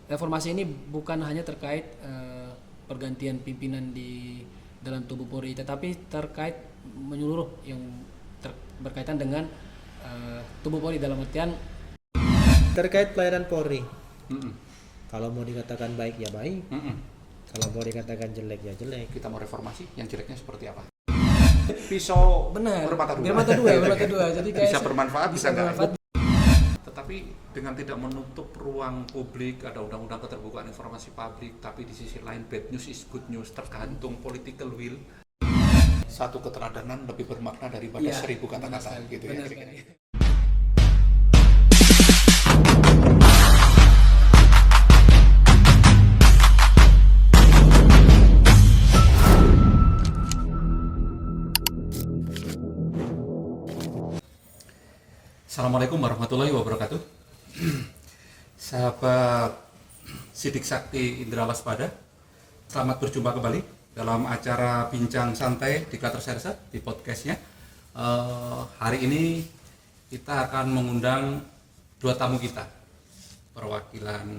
reformasi ini bukan hanya terkait pergantian pimpinan di dalam tubuh Polri, tetapi terkait menyeluruh yang berkaitan dengan tubuh Polri dalam artian terkait pelayanan Polri. Mm-mm. Kalau mau dikatakan baik ya baik, Mm-mm. kalau mau dikatakan jelek ya jelek. Kita mau reformasi, yang jeleknya seperti apa? Pisau benar bermata dua. bermata dua jadi kayak Bisa bermanfaat, bisa enggak. bermanfaat. Tetapi dengan tidak menutup ruang publik, ada undang-undang keterbukaan informasi publik, tapi di sisi lain bad news is good news, tergantung political will. Satu keteladanan lebih bermakna daripada Iya, 1000 kata-kata benar sekali, gitu ya. benar Kira-kira. sekali. Assalamualaikum warahmatullahi wabarakatuh. Sahabat Sidik Sakti Indra Waspada, selamat berjumpa kembali dalam acara Bincang Santai di Sersa di podcastnya. Hari ini kita akan mengundang dua tamu kita, perwakilan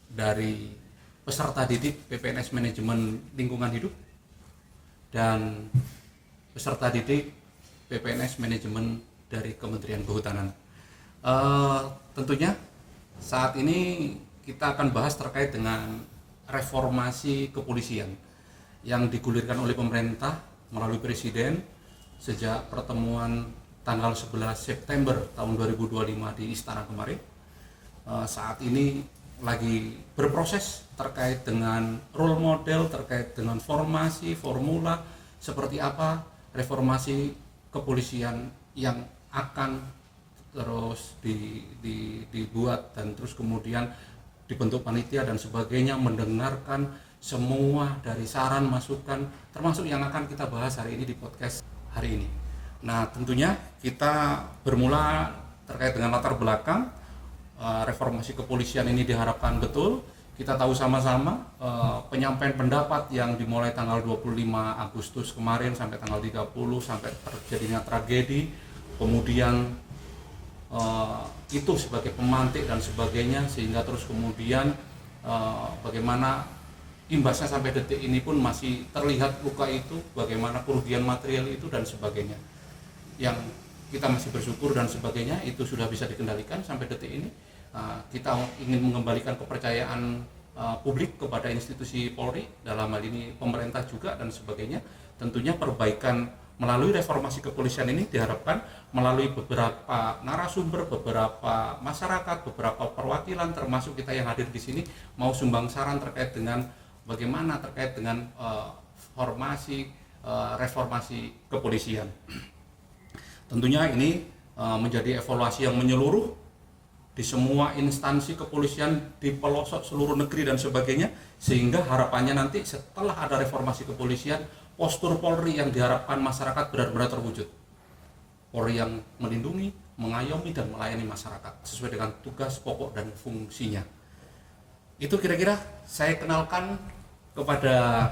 dari peserta didik PPNS Manajemen Lingkungan Hidup dan peserta didik PPNS Manajemen dari Kementerian Kehutanan. Tentunya saat ini kita akan bahas terkait dengan reformasi kepolisian yang digulirkan oleh pemerintah melalui Presiden sejak pertemuan tanggal 11 September tahun 2025 di Istana kemarin. Saat ini lagi berproses terkait dengan role model, terkait dengan formasi, formula, seperti apa reformasi kepolisian yang akan terus dibuat dan terus kemudian dibentuk panitia dan sebagainya, mendengarkan semua dari saran masukan termasuk yang akan kita bahas hari ini di podcast hari ini. Nah, tentunya kita bermula terkait dengan latar belakang reformasi kepolisian ini diharapkan betul. Kita tahu sama-sama penyampaian pendapat yang dimulai tanggal 25 Agustus kemarin sampai tanggal 30 sampai terjadinya tragedi, kemudian itu sebagai pemantik dan sebagainya, sehingga terus kemudian bagaimana imbasnya sampai detik ini pun masih terlihat luka itu, bagaimana kerugian material itu dan sebagainya, yang kita masih bersyukur dan sebagainya itu sudah bisa dikendalikan sampai detik ini. Kita ingin mengembalikan kepercayaan publik kepada institusi Polri, dalam hal ini pemerintah juga dan sebagainya. Tentunya perbaikan melalui reformasi kepolisian ini diharapkan melalui beberapa narasumber, beberapa masyarakat, beberapa perwakilan termasuk kita yang hadir di sini mau sumbang saran terkait dengan bagaimana terkait dengan formasi reformasi kepolisian. Tentunya ini menjadi evaluasi yang menyeluruh di semua instansi kepolisian di pelosok seluruh negeri dan sebagainya, sehingga harapannya nanti setelah ada reformasi kepolisian, postur Polri yang diharapkan masyarakat benar-benar terwujud. Polri yang melindungi, mengayomi dan melayani masyarakat sesuai dengan tugas pokok dan fungsinya. Itu kira-kira saya kenalkan kepada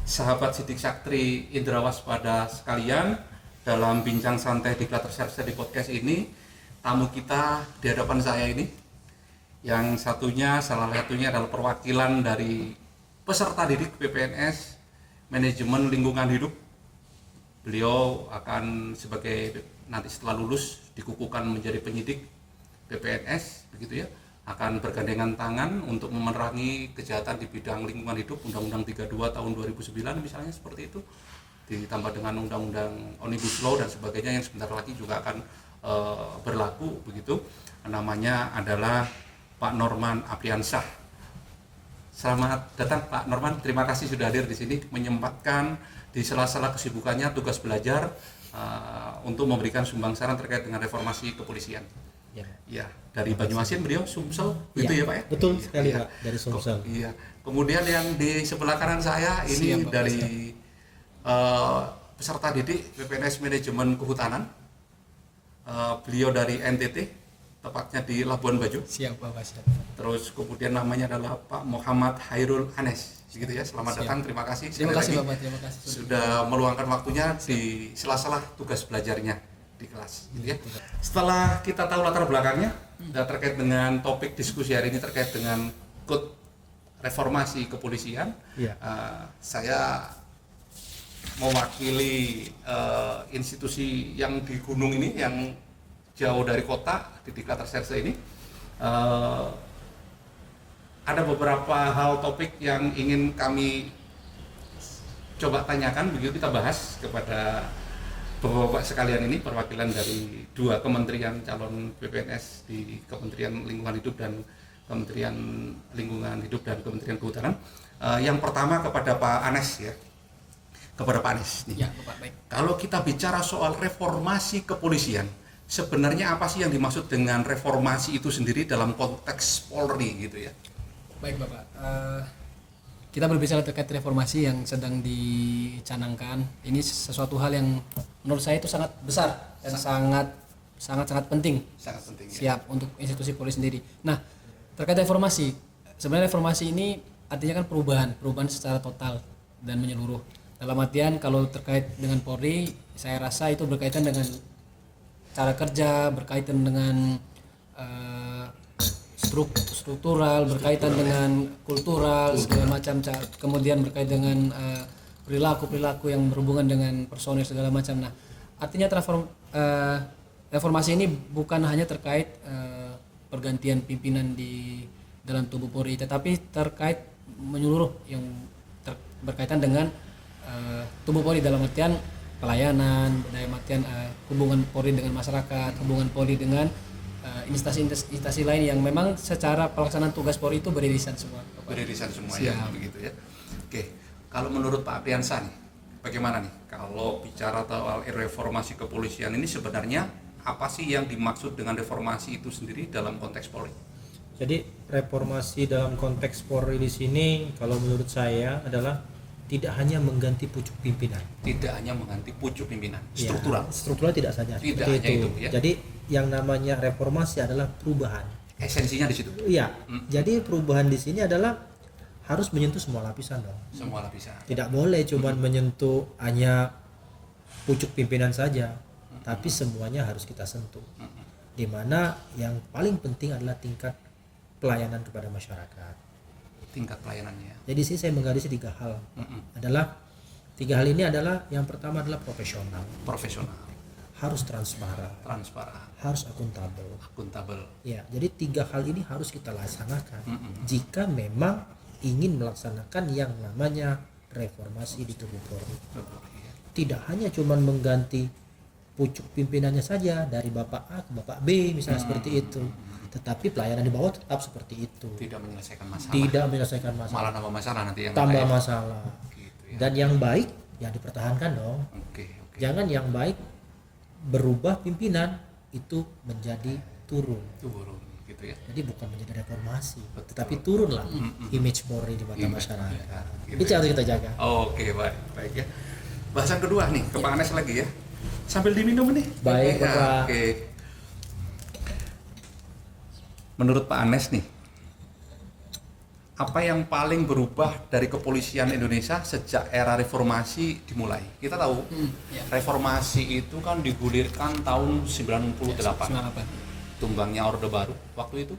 sahabat Sidik Sakti Indra Waspada sekalian dalam bincang santai di Sersa di podcast ini. Tamu kita di hadapan saya ini, yang salah satunya adalah perwakilan dari peserta didik PPNS Manajemen Lingkungan Hidup. Beliau akan sebagai nanti setelah lulus dikukuhkan menjadi penyidik PPNS, begitu ya, akan bergandengan tangan untuk memerangi kejahatan di bidang lingkungan hidup, Undang-Undang 32 tahun 2009 misalnya seperti itu, ditambah dengan Undang-Undang Omnibus Law dan sebagainya yang sebentar lagi juga akan berlaku, begitu. Namanya adalah Pak Norman Apriansyah. Selamat datang Pak Norman, terima kasih sudah hadir di sini, menyempatkan di sela-sela kesibukannya tugas belajar untuk memberikan sumbang saran terkait dengan reformasi kepolisian. Ya, dari Banyuasin beliau, Sumsel, gitu ya Pak ya? Betul sekali ya. Pak, dari Sumsel. Iya. Kemudian yang di sebelah kanan saya ini dari peserta didik PPNS Manajemen Kehutanan. Beliau dari NTT, tepatnya di Labuan Bajo. Siap Bapak, siap. Terus kemudian namanya adalah Pak Muhammad Hairul Anes, gitu ya. Selamat datang, terima kasih. Terima kasih Bapak, terima kasih sudah meluangkan waktunya di sela-sela tugas belajarnya di kelas, gitu ya. Setelah kita tahu latar belakangnya dan terkait dengan topik diskusi hari ini terkait dengan ikut reformasi kepolisian. Iya. Saya mewakili institusi yang di gunung ini, yang jauh dari kota, di Diklat Reserse ini. Ada beberapa hal topik yang ingin kami coba tanyakan, begitu kita bahas kepada Bapak-bapak sekalian ini, perwakilan dari dua kementerian calon PPNS di Kementerian Lingkungan Hidup dan Kementerian Lingkungan Hidup dan Kementerian Kehutanan. Yang pertama kepada Pak Anes ya, kepada Pak Anes nih. Ya, Bapak, baik. Kalau kita bicara soal reformasi kepolisian, sebenarnya apa sih yang dimaksud dengan reformasi itu sendiri dalam konteks Polri gitu ya? Baik Bapak, kita berbicara terkait reformasi yang sedang dicanangkan. Ini sesuatu hal yang menurut saya itu sangat besar dan sangat penting. Sangat penting. Ya? Siap untuk institusi Polri sendiri. Nah, terkait reformasi, sebenarnya reformasi ini artinya kan perubahan secara total dan menyeluruh. Dalam artian kalau terkait dengan Polri, saya rasa itu berkaitan dengan cara kerja, berkaitan dengan struktural, berkaitan dengan kultural, segala macam, kemudian berkaitan dengan perilaku yang berhubungan dengan personil segala macam. Nah, artinya reformasi ini bukan hanya terkait pergantian pimpinan di dalam tubuh Polri, tetapi terkait menyeluruh yang berkaitan dengan tubuh Polri dalam artian pelayanan, dalam artian hubungan Polri dengan masyarakat, hubungan Polri dengan instansi lain yang memang secara pelaksanaan tugas Polri itu beririsan semua. Beririsan semua ya, begitu ya. Oke, kalau menurut Pak Apriansa nih, bagaimana nih kalau bicara soal reformasi kepolisian ini sebenarnya apa sih yang dimaksud dengan reformasi itu sendiri dalam konteks Polri? Jadi reformasi dalam konteks Polri di sini kalau menurut saya adalah tidak hanya mengganti pucuk pimpinan. Tidak hanya mengganti pucuk pimpinan, Ya, struktural. struktural tidak saja. Tidak seperti hanya itu, ya. Jadi yang namanya reformasi adalah perubahan. Esensinya di situ. Iya. Jadi perubahan di sini adalah harus menyentuh semua lapisan dong. Semua lapisan. Tidak boleh cuma menyentuh hanya pucuk pimpinan saja, tapi semuanya harus kita sentuh. Di mana yang paling penting adalah tingkat pelayanan kepada masyarakat. Tingkat pelayanannya. Jadi sih saya menggaris 3 hal. Adalah 3 hal ini adalah yang pertama adalah profesional, Profesional, harus transparan, harus akuntabel. Ya, jadi 3 hal ini harus kita laksanakan jika memang ingin melaksanakan yang namanya reformasi di tubuh Polri. Tidak hanya cuma mengganti pucuk pimpinannya saja dari Bapak A ke Bapak B misalnya seperti itu, tetapi pelayanan di bawah tetap seperti itu. Tidak menyelesaikan masalah. Tidak menyelesaikan masalah. Malah nambah masalah nanti yang tambah lain. masalah. Gitu ya. Dan yang baik ya dipertahankan dong. Oke. Jangan yang baik berubah pimpinan itu menjadi turun. Turun gitu ya. Jadi bukan menjadi reformasi, tetapi turunlah image Polri di mata masyarakat. Gitu Itu ya. harus kita jaga. Oke, baik ya. Bahasan kedua nih, ke Pak Anes lagi ya. Sambil diminum nih. Baik, Ya, Bapak. Oke. Menurut Pak Anes nih, apa yang paling berubah dari kepolisian Indonesia sejak era reformasi dimulai? Kita tahu reformasi itu kan digulirkan tahun 98. Tumbangnya Orde Baru waktu itu.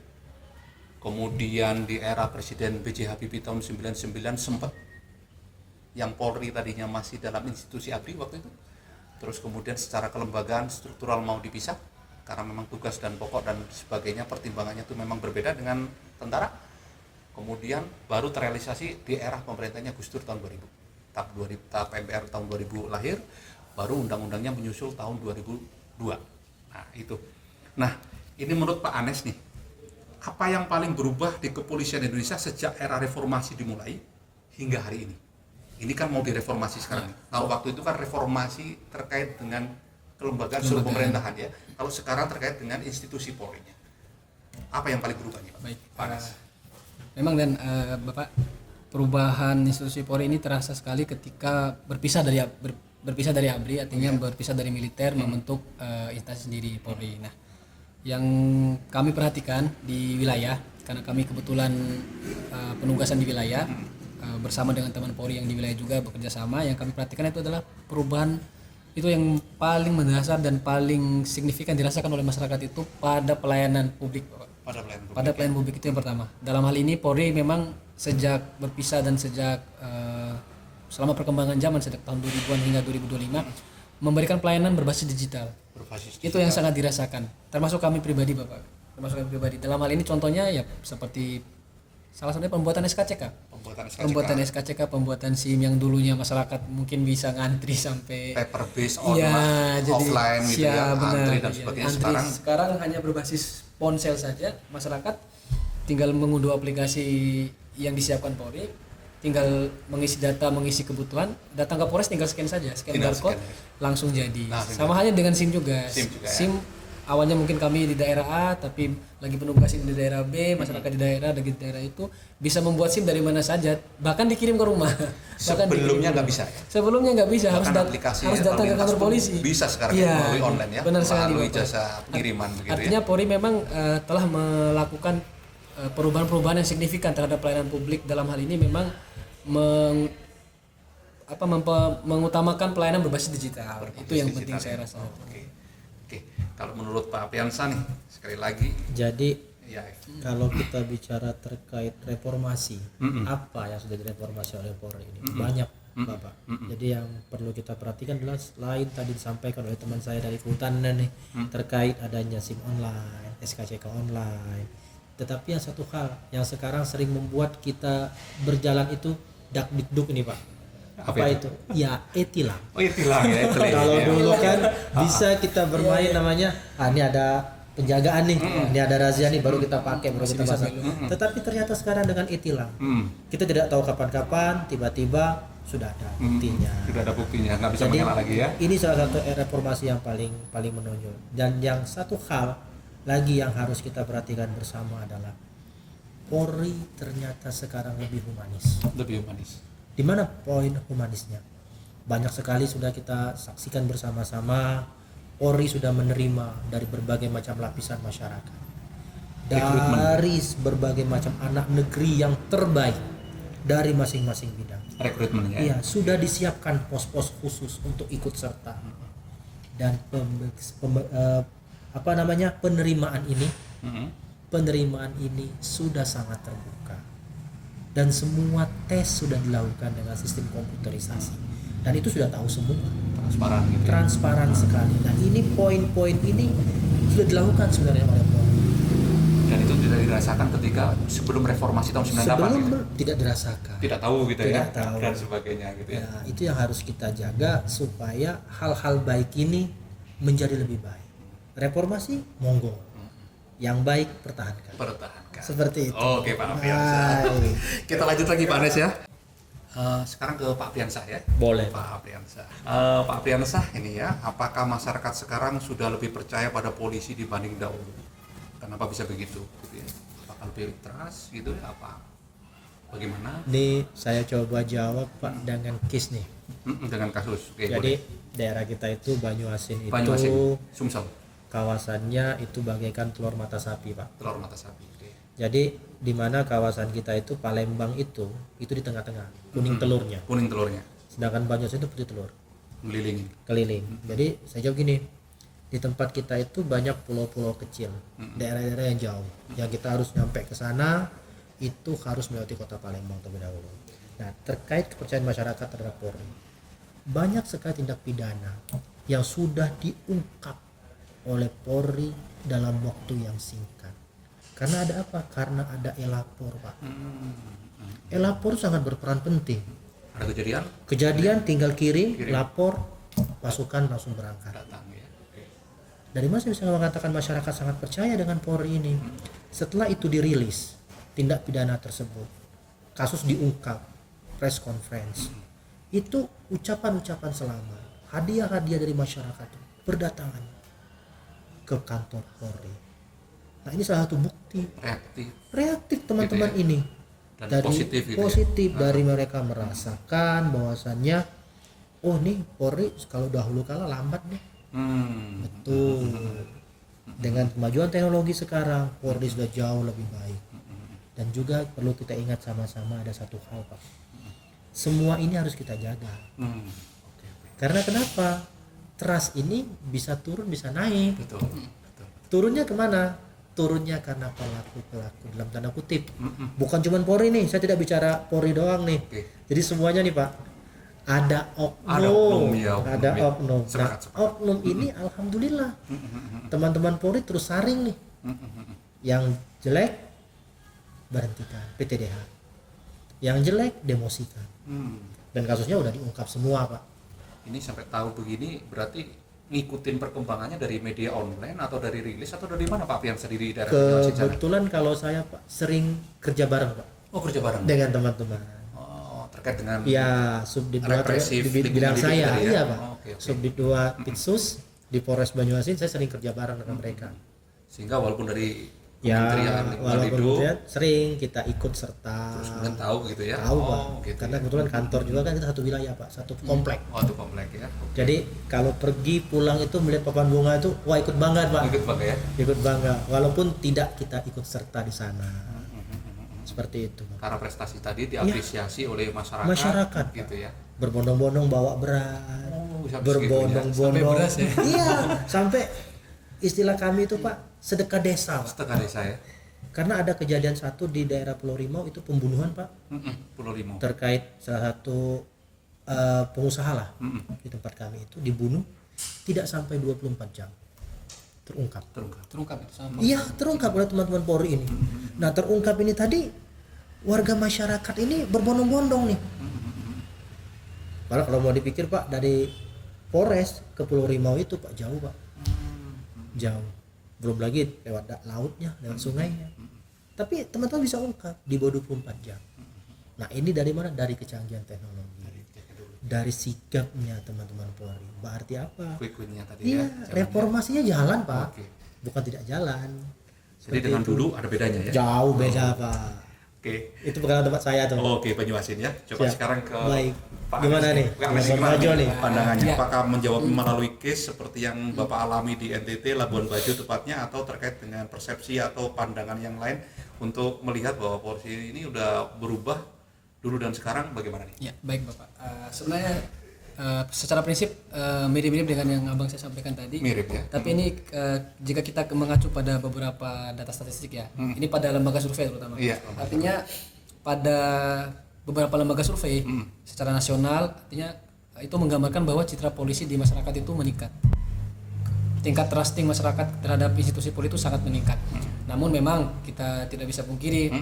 Kemudian di era Presiden B.J. Habibie tahun 99 sempat yang Polri tadinya masih dalam institusi ABRI waktu itu. Terus kemudian secara kelembagaan struktural mau dipisah karena memang tugas dan pokok dan sebagainya pertimbangannya itu memang berbeda dengan tentara. Kemudian baru terrealisasi di era pemerintahnya Gus Dur tahun 2000. Tahap MPR tahun 2000 lahir, baru undang-undangnya menyusul tahun 2002. Nah, itu. Nah, ini menurut Pak Anes nih, apa yang paling berubah di kepolisian Indonesia sejak era reformasi dimulai hingga hari ini? Ini kan mau direformasi sekarang. Nah, waktu itu kan reformasi terkait dengan kelembagaan seluruh pemerintahan ya. Kalau sekarang terkait dengan institusi Polri-nya. Apa yang paling berubah nih, Pak? Baik, Pak Anes. Memang dan Bapak, perubahan institusi Polri ini terasa sekali ketika berpisah dari ABRI, artinya berpisah dari militer membentuk instansi sendiri Polri. Nah, yang kami perhatikan di wilayah, karena kami kebetulan penugasan di wilayah bersama dengan teman Polri yang di wilayah juga bekerja sama, yang kami perhatikan itu adalah perubahan itu yang paling mendasar dan paling signifikan dirasakan oleh masyarakat itu pada pelayanan publik, Bapak. pada pelayanan publik itu yang pertama. Dalam hal ini Polri memang sejak berpisah dan sejak selama perkembangan zaman sejak tahun 2000-an hingga 2025 memberikan pelayanan berbasis digital. Itu yang sangat dirasakan. Termasuk kami pribadi, Bapak. Termasuk kami pribadi. Dalam hal ini contohnya ya seperti salah satunya pembuatan SKCK. Pembuatan SKCK, pembuatan SIM yang dulunya masyarakat mungkin bisa ngantri sampai paper based online, offline gitu ya, antri dan sebagainya. Sekarang hanya berbasis ponsel saja, masyarakat tinggal mengunduh aplikasi yang disiapkan Polri, tinggal mengisi data, mengisi kebutuhan, datang ke Polres tinggal scan saja, scan barcode langsung jadi. Sama halnya dengan SIM juga. SIM awalnya mungkin kami di daerah A tapi lagi penugas SIM di daerah B, masyarakat di daerah itu bisa membuat SIM dari mana saja, bahkan dikirim ke rumah. Sebelumnya nggak bisa ya? Sebelumnya nggak bisa, harus datang ke kantor polisi. Bisa sekarang melalui online ya, benar melalui jasa pengiriman begitu. Artinya Polri memang telah melakukan perubahan-perubahan yang signifikan terhadap pelayanan publik. Dalam hal ini memang mengutamakan pelayanan berbasis digital. Itu yang penting saya rasa. Oke. Kalau menurut Pak Apriansyah nih, sekali lagi. Jadi kalau kita bicara terkait reformasi, apa yang sudah direformasi oleh Polri ini? Banyak, Bapak. Jadi yang perlu kita perhatikan adalah selain tadi disampaikan oleh teman saya dari kehutanan nih, terkait adanya SIM online, SKCK online. Tetapi yang satu hal yang sekarang sering membuat kita berjalan itu dakdikduk ini, Pak. Apa itu? Ya e-tilang. Oh, e-tilang ya. Kalau dulu kan bisa kita bermain namanya, ini ada penjagaan nih, ini ada razia nih, baru kita pakai, baru kita pasang. Tetapi ternyata sekarang dengan e-tilang, kita tidak tahu kapan-kapan, tiba-tiba sudah ada buktinya. Sudah ada buktinya, nggak bisa mengelak lagi ya. Ini salah satu reformasi yang paling menonjol. Dan yang satu hal lagi yang harus kita perhatikan bersama adalah Polri ternyata sekarang lebih humanis. Lebih humanis. Di mana poin humanisnya? Banyak sekali sudah kita saksikan bersama-sama, Polri sudah menerima dari berbagai macam lapisan masyarakat, dari berbagai macam anak negeri yang terbaik dari masing-masing bidang. Rekrutmennya. Iya, sudah disiapkan pos-pos khusus untuk ikut serta. Dan penerimaan ini sudah sangat terbuka. Dan semua tes sudah dilakukan dengan sistem komputerisasi, dan itu sudah tahu semua, transparan gitu ya? Transparan sekali. Nah, ini poin-poin ini sudah dilakukan sebenarnya oleh Polri, dan itu tidak dirasakan ketika sebelum reformasi tahun 98 sebelum gitu? Tidak dirasakan, tidak tahu gitu tidak ya tahu. Dan sebagainya gitu ya. Itu yang harus kita jaga supaya hal-hal baik ini menjadi lebih baik. Reformasi monggo, yang baik pertahankan. Seperti itu. Oke, Pak Apriansyah. Kita lanjut lagi Pak Anes ya. Sekarang ke Pak Apriansyah ya. Boleh. Pak Apriansyah. Pak Apriansyah ini ya, apakah masyarakat sekarang sudah lebih percaya pada polisi dibanding dahulu? Kenapa bisa begitu? Gitu ya. Apakah lebih trust gitu? Apa? Bagaimana? Ini saya coba jawab Pak dengan case nih. Dengan kasus. Oke, jadi boleh. daerah kita itu Banyuasin itu Sumsel. Kawasannya itu bagaikan telur mata sapi, Pak. Telur mata sapi. Okay. Jadi di mana kawasan kita itu Palembang itu di tengah-tengah, kuning telurnya. Kuning telurnya. Sedangkan Banyuasin itu putih telur. Keliling. Jadi saya jawab gini, di tempat kita itu banyak pulau-pulau kecil, daerah-daerah yang jauh. Yang kita harus nyampe ke sana itu harus melewati kota Palembang terlebih dahulu. Nah, terkait kepercayaan masyarakat terhadap Polri, banyak sekali tindak pidana yang sudah diungkap oleh Polri dalam waktu yang singkat. Karena ada apa? Karena ada elapor, Pak. Elapor sangat berperan penting. Ada kejadian tinggal kirim, lapor, pasukan langsung berangkat. Dari mana saya bisa mengatakan masyarakat sangat percaya dengan Polri ini? Setelah itu dirilis tindak pidana tersebut, kasus diungkap, press conference, itu ucapan-ucapan selamat, hadiah-hadiah dari masyarakat berdatangan ke kantor Polri. Nah, ini salah satu bukti reaktif teman-teman gitu ya? Ini dan dari positif gitu ya? Dari mereka merasakan bahwasannya nih Polri kalau dahulu kala lambat nih. Betul. Dengan kemajuan teknologi sekarang Polri sudah jauh lebih baik. Dan juga perlu kita ingat sama-sama ada satu hal, Pak. Semua ini harus kita jaga. Karena kenapa? Trust ini bisa turun bisa naik. Betul. Turunnya kemana? turunnya karena pelaku dalam tanda kutip. Bukan cuma Polri nih, saya tidak bicara Polri doang nih. Jadi semuanya nih Pak, ada oknum, ada oknum. Nah, oknum ini alhamdulillah teman-teman Polri terus saring nih. Yang jelek berhentikan PTDH, yang jelek demosikan. Dan kasusnya udah diungkap semua Pak. Ini sampai tahu begini berarti ngikutin perkembangannya dari media online atau dari rilis atau dari mana Pak Pian sendiri daerah Banyuasin sana? Kebetulan kalau saya Pak sering kerja bareng Pak. Oh, kerja bareng dengan teman-teman. Oh, terkait dengan ya Subdit 2 di bidang saya ya? Iya Pak. Okay. Subdit 2 Pitsus di Polres Banyuasin saya sering kerja bareng dengan mereka. Sehingga walaupun dari walaupun sering kita ikut serta terus kemudian tahu gitu ya. Tahu Pak. Gitu karena ya. Kebetulan kantor juga kan kita satu wilayah Pak, satu komplek. Oh, satu komplek ya. Okay. Jadi kalau pergi pulang itu melihat papan bunga itu wah ikut bangga Pak. Ikut bangga ya. Ikut bangga walaupun tidak kita ikut serta di sana. Seperti itu Pak. Karena prestasi tadi diapresiasi oleh masyarakat gitu ya. Berbondong-bondong bawa beras. Berbondong-bondong. Ya? Iya, sampai istilah kami itu Pak sedekah desa Pak. Sedekah desa ya. Karena ada kejadian satu di daerah Pulau Rimau itu pembunuhan Pak. Pulau Rimau. Terkait salah satu pengusaha lah di tempat kami itu dibunuh tidak sampai 24 jam terungkap itu sama. Iya, terungkap oleh teman-teman Polri ini. Nah, terungkap ini tadi warga masyarakat ini berbondong-bondong nih. Malah kalau mau dipikir Pak dari Polres ke Pulau Rimau itu Pak jauh Pak. Jauh. Belum lagi lewat lautnya, lewat sungainya. Tapi teman-teman bisa ungkap di bawah 24 jam. Nah, ini dari mana? Dari kecanggihan teknologi. Dari sikapnya teman-teman Polri. Berarti apa? Quick-quicknya tadi iya, reformasinya jalan Pak. Bukan tidak jalan. Jadi dengan itu. Dulu ada bedanya ya? Jauh beda Pak. Oke. Itu pengalaman tempat saya tuh. Oke, Banyuasin ya. Coba siap. Sekarang ke Baik. Pak Gimana nih? Gimana nih? Pandangannya? Apakah menjawab melalui case seperti yang Bapak alami di NTT Labuan Bajo tepatnya, atau terkait dengan persepsi atau pandangan yang lain untuk melihat bahwa Polri ini udah berubah dulu dan sekarang bagaimana nih? Ya, baik Bapak. Sebenarnya secara prinsip mirip-mirip dengan yang Abang saya sampaikan tadi. Mirip ya. Tapi ini jika kita mengacu pada beberapa data statistik ya. Ini pada lembaga survei terutama. Iya. Artinya pada beberapa lembaga survei secara nasional, artinya itu menggambarkan bahwa citra polisi di masyarakat itu meningkat. Tingkat trusting masyarakat terhadap institusi polri itu sangat meningkat. Namun memang kita tidak bisa pungkiri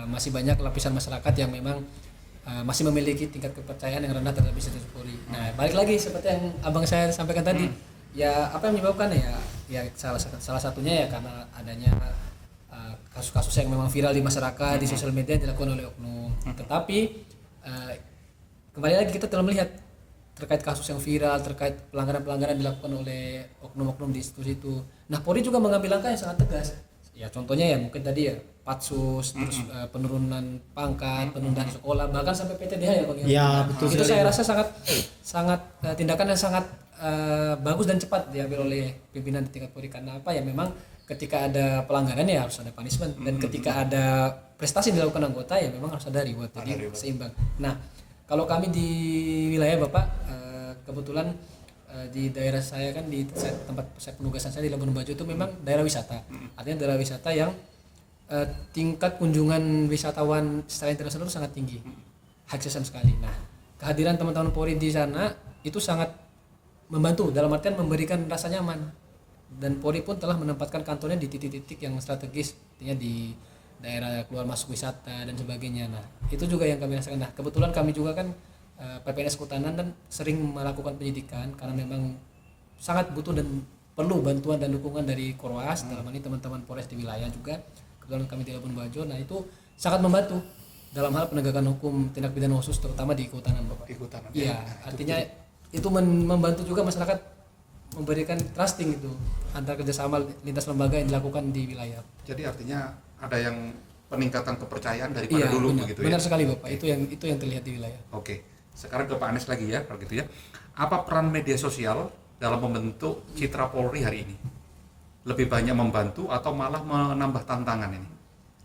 masih banyak lapisan masyarakat yang memang masih memiliki tingkat kepercayaan yang rendah terhadap institusi polri. Nah, balik lagi seperti yang Abang saya sampaikan tadi, ya apa yang menyebabkan ya salah satunya ya karena adanya kasus-kasus yang memang viral di masyarakat, di sosial media dilakukan oleh oknum. Tetapi kembali lagi kita telah melihat terkait kasus yang viral, terkait pelanggaran-pelanggaran dilakukan oleh oknum-oknum di institusi itu. Nah, Polri juga mengambil langkah yang sangat tegas. Ya contohnya ya mungkin tadi ya patsus, terus penurunan pangkat, penundaan sekolah, bahkan sampai PTDH ya Bang. Ya, betul. Itu saya rasa sangat tindakan yang sangat bagus dan cepat diambil oleh pimpinan di tingkat Polri. Karena apa ya, memang ketika ada pelanggaran ya harus ada punishment, dan ketika ada prestasi yang dilakukan anggota ya memang harus ada reward, jadi seimbang. Nah, kalau kami di wilayah Bapak kebetulan di daerah saya kan di tempat penugasan saya di Labuan Bajo itu memang daerah wisata. Artinya daerah wisata yang tingkat kunjungan wisatawan secara internasional itu sangat tinggi, high season sekali. Nah, kehadiran teman-teman Polri di sana itu sangat membantu dalam artian memberikan rasa nyaman. Dan Polri pun telah menempatkan kantornya di titik-titik yang strategis, artinya di daerah keluar masuk wisata dan sebagainya. Nah, itu juga yang kami rasakan. Nah, kebetulan kami juga kan PPNS Kehutanan dan sering melakukan penyidikan karena memang sangat butuh dan perlu bantuan dan dukungan dari Korwas, dalam ini teman-teman Polres di wilayah juga. Kebetulan kami di Labuan Bajo. Nah, itu sangat membantu dalam hal penegakan hukum tindak pidana khusus terutama di Kehutanan, Bapak. Di Kehutanan. Iya, artinya itu membantu juga masyarakat memberikan trusting itu antara kerjasama lintas lembaga yang dilakukan di wilayah. Jadi artinya ada yang peningkatan kepercayaan daripada dulu benar, begitu benar ya. sekali Bapak. Itu yang terlihat di wilayah. Oke. Sekarang ke Pak Anies lagi ya, kalau gitu ya. Apa peran media sosial dalam membentuk citra Polri hari ini? Lebih banyak membantu atau malah menambah tantangan ini?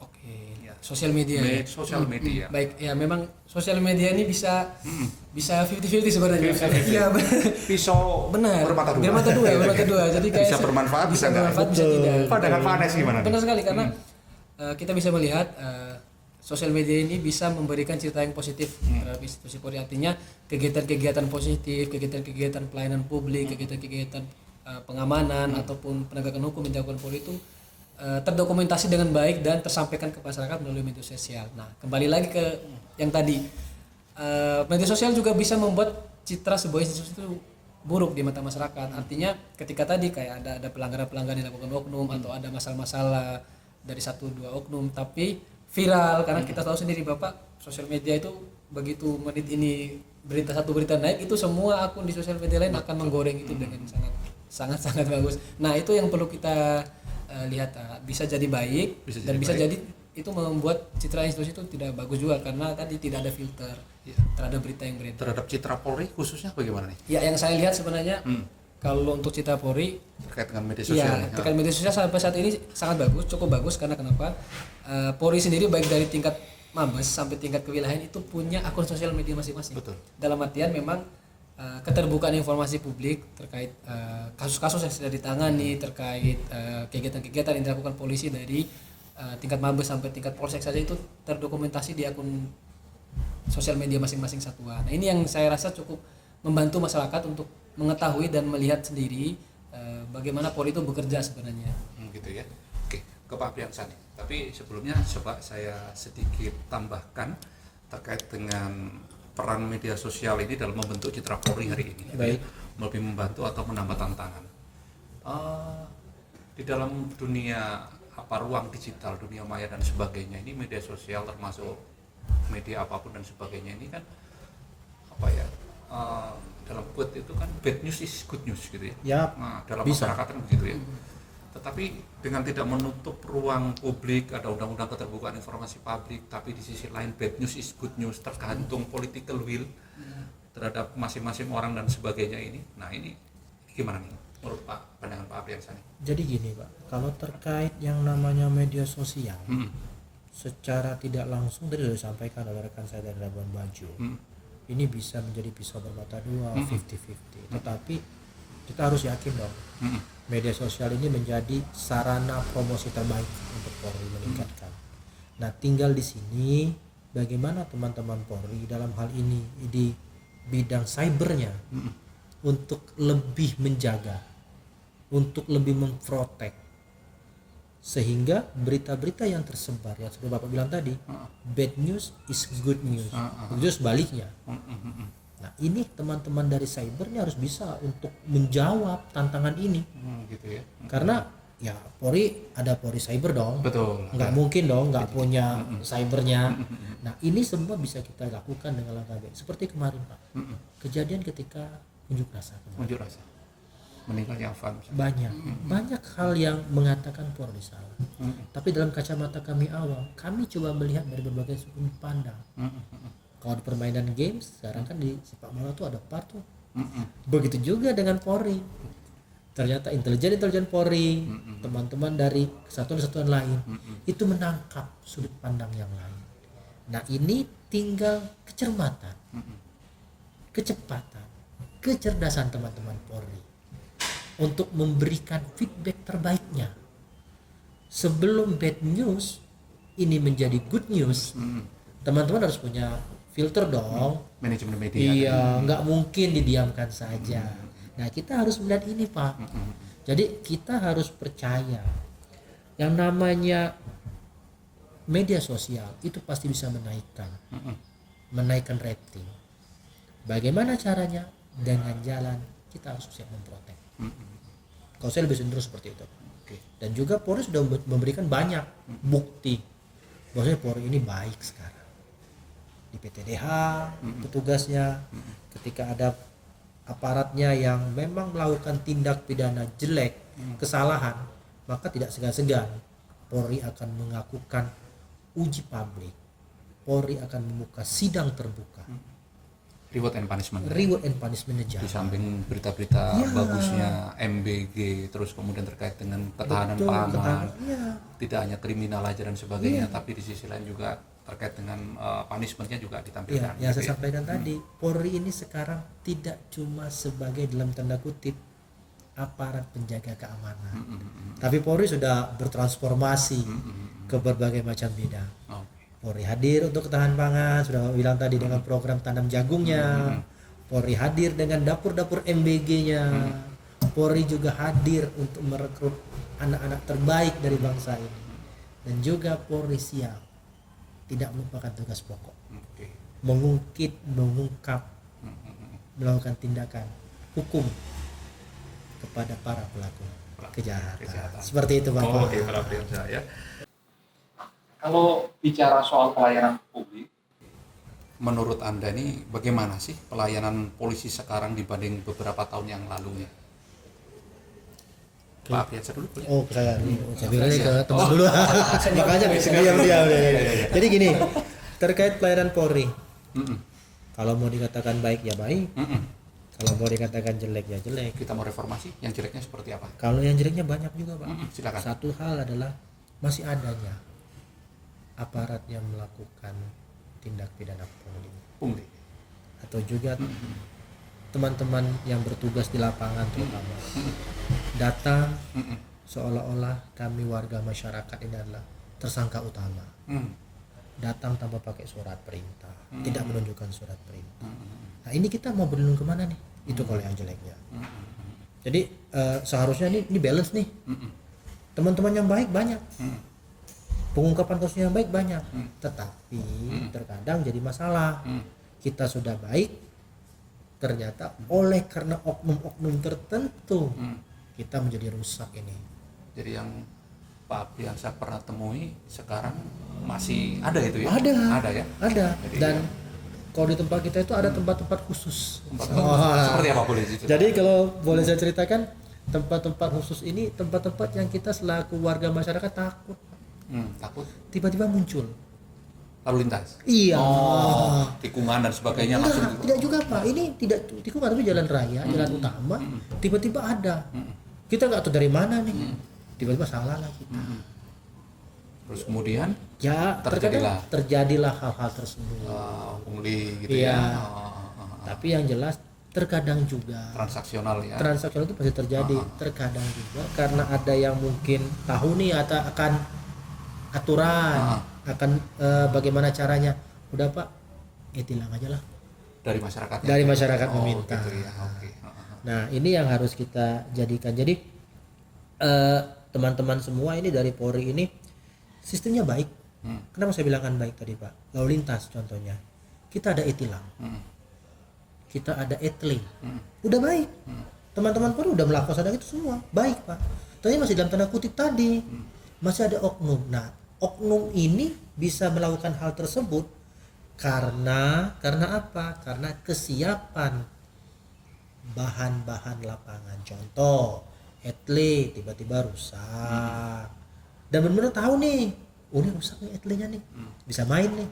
Oke. Ya. sosial media. Ya. Sosial media. Baik, ya memang sosial media ini bisa 50-50 sebenarnya. Iya, Pisau benar. bermata dua. Jadi kayak bisa bermanfaat, bisa enggak? bisa tidak. Pandangan Pak Anes gimana? Benar sekali karena kita bisa melihat sosial media ini bisa memberikan cerita yang positif terhadap institusi Polri. Artinya kegiatan-kegiatan positif, kegiatan-kegiatan pelayanan publik, kegiatan-kegiatan pengamanan ataupun penegakan hukum yang dilakukan Polri itu terdokumentasi dengan baik dan tersampaikan ke masyarakat melalui media sosial. Nah, kembali lagi ke yang tadi, media sosial juga bisa membuat citra sebuah institusi itu buruk di mata masyarakat. Artinya ketika tadi kayak ada pelanggaran-pelanggaran yang dilakukan oknum atau ada masalah-masalah dari 1-2 oknum tapi viral, karena kita tahu sendiri Bapak, sosial media itu begitu menit ini satu berita naik, itu semua akun di sosial media lain akan menggoreng itu dengan sangat bagus. Nah, itu yang perlu kita lihat, bisa jadi baik bisa jadi itu membuat citra institusi itu tidak bagus juga karena tadi tidak ada filter terhadap berita yang beredar. Terhadap citra Polri khususnya bagaimana nih? Ya, yang saya lihat sebenarnya kalau untuk citra Polri terkait dengan media sosial. Ya, terkait media sosial sampai saat ini sangat bagus, cukup bagus karena kenapa? Polri sendiri baik dari tingkat Mabes sampai tingkat kewilayahan itu punya akun sosial media masing-masing. Betul. Dalam artian memang keterbukaan informasi publik terkait kasus-kasus yang sudah ditangani, terkait kegiatan-kegiatan yang dilakukan polisi dari tingkat Mabes sampai tingkat Polsek saja itu terdokumentasi di akun sosial media masing-masing satuan. Nah, ini yang saya rasa cukup membantu masyarakat untuk mengetahui dan melihat sendiri bagaimana Polri itu bekerja sebenarnya. Gitu ya. Oke, ke Pak Priyansani. Tapi sebelumnya coba saya sedikit tambahkan terkait dengan peran media sosial ini dalam membentuk citra Polri hari ini. Baik. Lebih membantu atau menambah tantangan. Di dalam dunia ruang digital, dunia maya dan sebagainya, ini media sosial termasuk media apapun dan sebagainya ini kan dalam quote itu kan bad news is good news gitu ya. Ya, Nah, dalam bisa. masyarakat kan begitu ya. Tetapi dengan tidak menutup ruang publik, ada undang-undang keterbukaan informasi publik, tapi di sisi lain bad news is good news, tergantung political will terhadap masing-masing orang dan sebagainya ini. Nah, ini gimana nih menurut Pak, pandangan Pak Priyansani? Jadi gini Pak, kalau terkait yang namanya media sosial, secara tidak langsung tadi sudah disampaikan oleh rekan saya dari Labuan Bajo, ini bisa menjadi pisau bermata dua, 50-50. Tetapi kita harus yakin dong, media sosial ini menjadi sarana promosi terbaik untuk Polri meningkatkan. Nah, tinggal di sini bagaimana teman-teman Polri dalam hal ini di bidang cybernya untuk lebih menjaga, untuk lebih memprotek, sehingga berita-berita yang tersebar yang seperti Bapak bilang tadi, bad news is good news, itu sebaliknya. Nah, ini teman-teman dari cybernya harus bisa untuk menjawab tantangan ini, Gitu ya. karena ya Polri ada Polri cyber dong, Betul. nggak mungkin dong nggak punya cybernya. Nah, ini semua bisa kita lakukan dengan langkah baik. Seperti kemarin Pak, kejadian ketika unjuk rasa kemarin. Unjuk rasa. Meninggalnya Afan. Banyak hal yang mengatakan Polri salah. Tapi dalam kacamata kami awam, kami coba melihat dari berbagai sudut pandang. Kalau di permainan games, sekarang kan di sepak bola tuh ada VAR tuh. Begitu juga dengan Polri. Ternyata intelijen Polri, teman-teman dari kesatuan-kesatuan lain itu menangkap sudut pandang yang lain. Nah, ini tinggal kecermatan, kecepatan, kecerdasan teman-teman Polri untuk memberikan feedback terbaiknya. Sebelum bad news ini menjadi good news, teman-teman harus punya filter dong. Manajemen media. Iya, nggak mungkin didiamkan saja. Nah, kita harus melihat ini Pak. Jadi kita harus percaya yang namanya media sosial itu pasti bisa menaikkan rating. Bagaimana caranya? Dengan jalan kita harus siap memprotek. Kalau saya lebih cenderung seperti itu. Dan juga Polri sudah memberikan banyak bukti bahwasanya Polri ini baik sekarang. Di PTDH petugasnya, ketika ada aparatnya yang memang melakukan tindak pidana jelek, kesalahan, maka tidak segan-segan Polri akan mengakukan uji publik. Polri akan membuka sidang terbuka Reward and punishment. Reward and punishment-nya Di jalan. samping berita-berita Ya. bagusnya MBG, terus kemudian terkait dengan ketahanan Betul, pangan, ya. tidak hanya kriminal aja dan sebagainya, Iya. tapi di sisi lain juga terkait dengan punishment-nya juga Ya, ditampilkan. yang saya gitu ya. sampaikan tadi, Polri ini sekarang tidak cuma sebagai dalam tanda kutip aparat penjaga keamanan, tapi Polri sudah bertransformasi ke berbagai macam bidang. Oke. Polri hadir untuk ketahanan pangan, sudah bilang tadi dengan program tanam jagungnya. Polri hadir dengan dapur-dapur MBG-nya. Polri juga hadir untuk merekrut anak-anak terbaik dari bangsa ini. Dan juga Polri siap tidak melupakan tugas pokok, Oke. mengungkap, melakukan tindakan hukum kepada para pelaku kejahatan. Seperti itu, Bapak. Oke, para pemirsa ya. Kalau bicara soal pelayanan publik, Menurut Anda ini bagaimana sih pelayanan polisi sekarang dibanding beberapa tahun yang lalu ya? Pak Piansa dulu boleh? Oh, saya bilangnya ke teman dulu. Makanya diam. Jadi gini, terkait pelayanan Polri. Mm-mm. Kalau mau dikatakan baik ya baik, Mm-mm. kalau mau dikatakan jelek ya jelek. Kita mau reformasi, yang jeleknya seperti apa? Kalau yang jeleknya banyak juga, Pak. Silakan. Satu hal adalah masih adanya aparat yang melakukan tindak pidana pungli, Pungli. atau juga teman-teman yang bertugas di lapangan terutama datang seolah-olah kami warga masyarakat ini adalah tersangka utama. Datang tanpa pakai surat perintah, tidak menunjukkan surat perintah. Nah, ini kita mau berlindung kemana nih? Itu kalau yang jeleknya. Jadi seharusnya ini balance nih. Teman-teman yang baik banyak, pengungkapan kasus yang baik banyak, tetapi terkadang jadi masalah. Kita sudah baik, ternyata oleh karena oknum-oknum tertentu kita menjadi rusak ini. Jadi yang Pak Piansa pernah temui sekarang masih ada itu ya? Ada ya? Ada. Jadi, Dan ya. kalau di tempat kita itu ada tempat-tempat khusus. Seperti apa boleh diceritakan? Jadi kalau boleh saya ceritakan, tempat-tempat khusus ini tempat-tempat yang kita selaku warga masyarakat takut Takut tiba-tiba muncul. lalu lintas. Iya. Tikungan dan sebagainya langsung Enggak, tidak juga, Pak. Ini tidak tikungan tapi jalan raya, jalan utama. Tiba-tiba ada. Kita nggak tahu dari mana nih. Tiba-tiba salah lah kita. terus kemudian Ya, terkadang terjadilah hal-hal tersebut. pungli gitu Iya. ya. Tapi yang jelas terkadang juga Transaksional ya. transaksional itu pasti terjadi. Terkadang juga karena ada yang mungkin tahu nih atau akan aturan, akan bagaimana caranya. Udah, Pak, ya tilang aja lah. Dari masyarakat. Dari masyarakat meminta. Gitu ya. Oke. Nah, ini yang harus kita jadikan. Jadi teman-teman semua ini dari Polri ini sistemnya baik. Kenapa saya bilangkan baik tadi, Pak? Lalu lintas contohnya. Kita ada e-tilang. Kita ada etle. Udah baik. Teman-teman Polri udah melaksanakan itu semua. Baik, Pak. Tapi masih dalam tanda kutip tadi. Masih ada oknum. Nah, oknum ini bisa melakukan hal tersebut karena apa? Karena kesiapan bahan-bahan lapangan. Contoh, etle tiba-tiba rusak. Dan benar-benar tahu nih, ini rusak nih etlenya nih. Bisa main nih.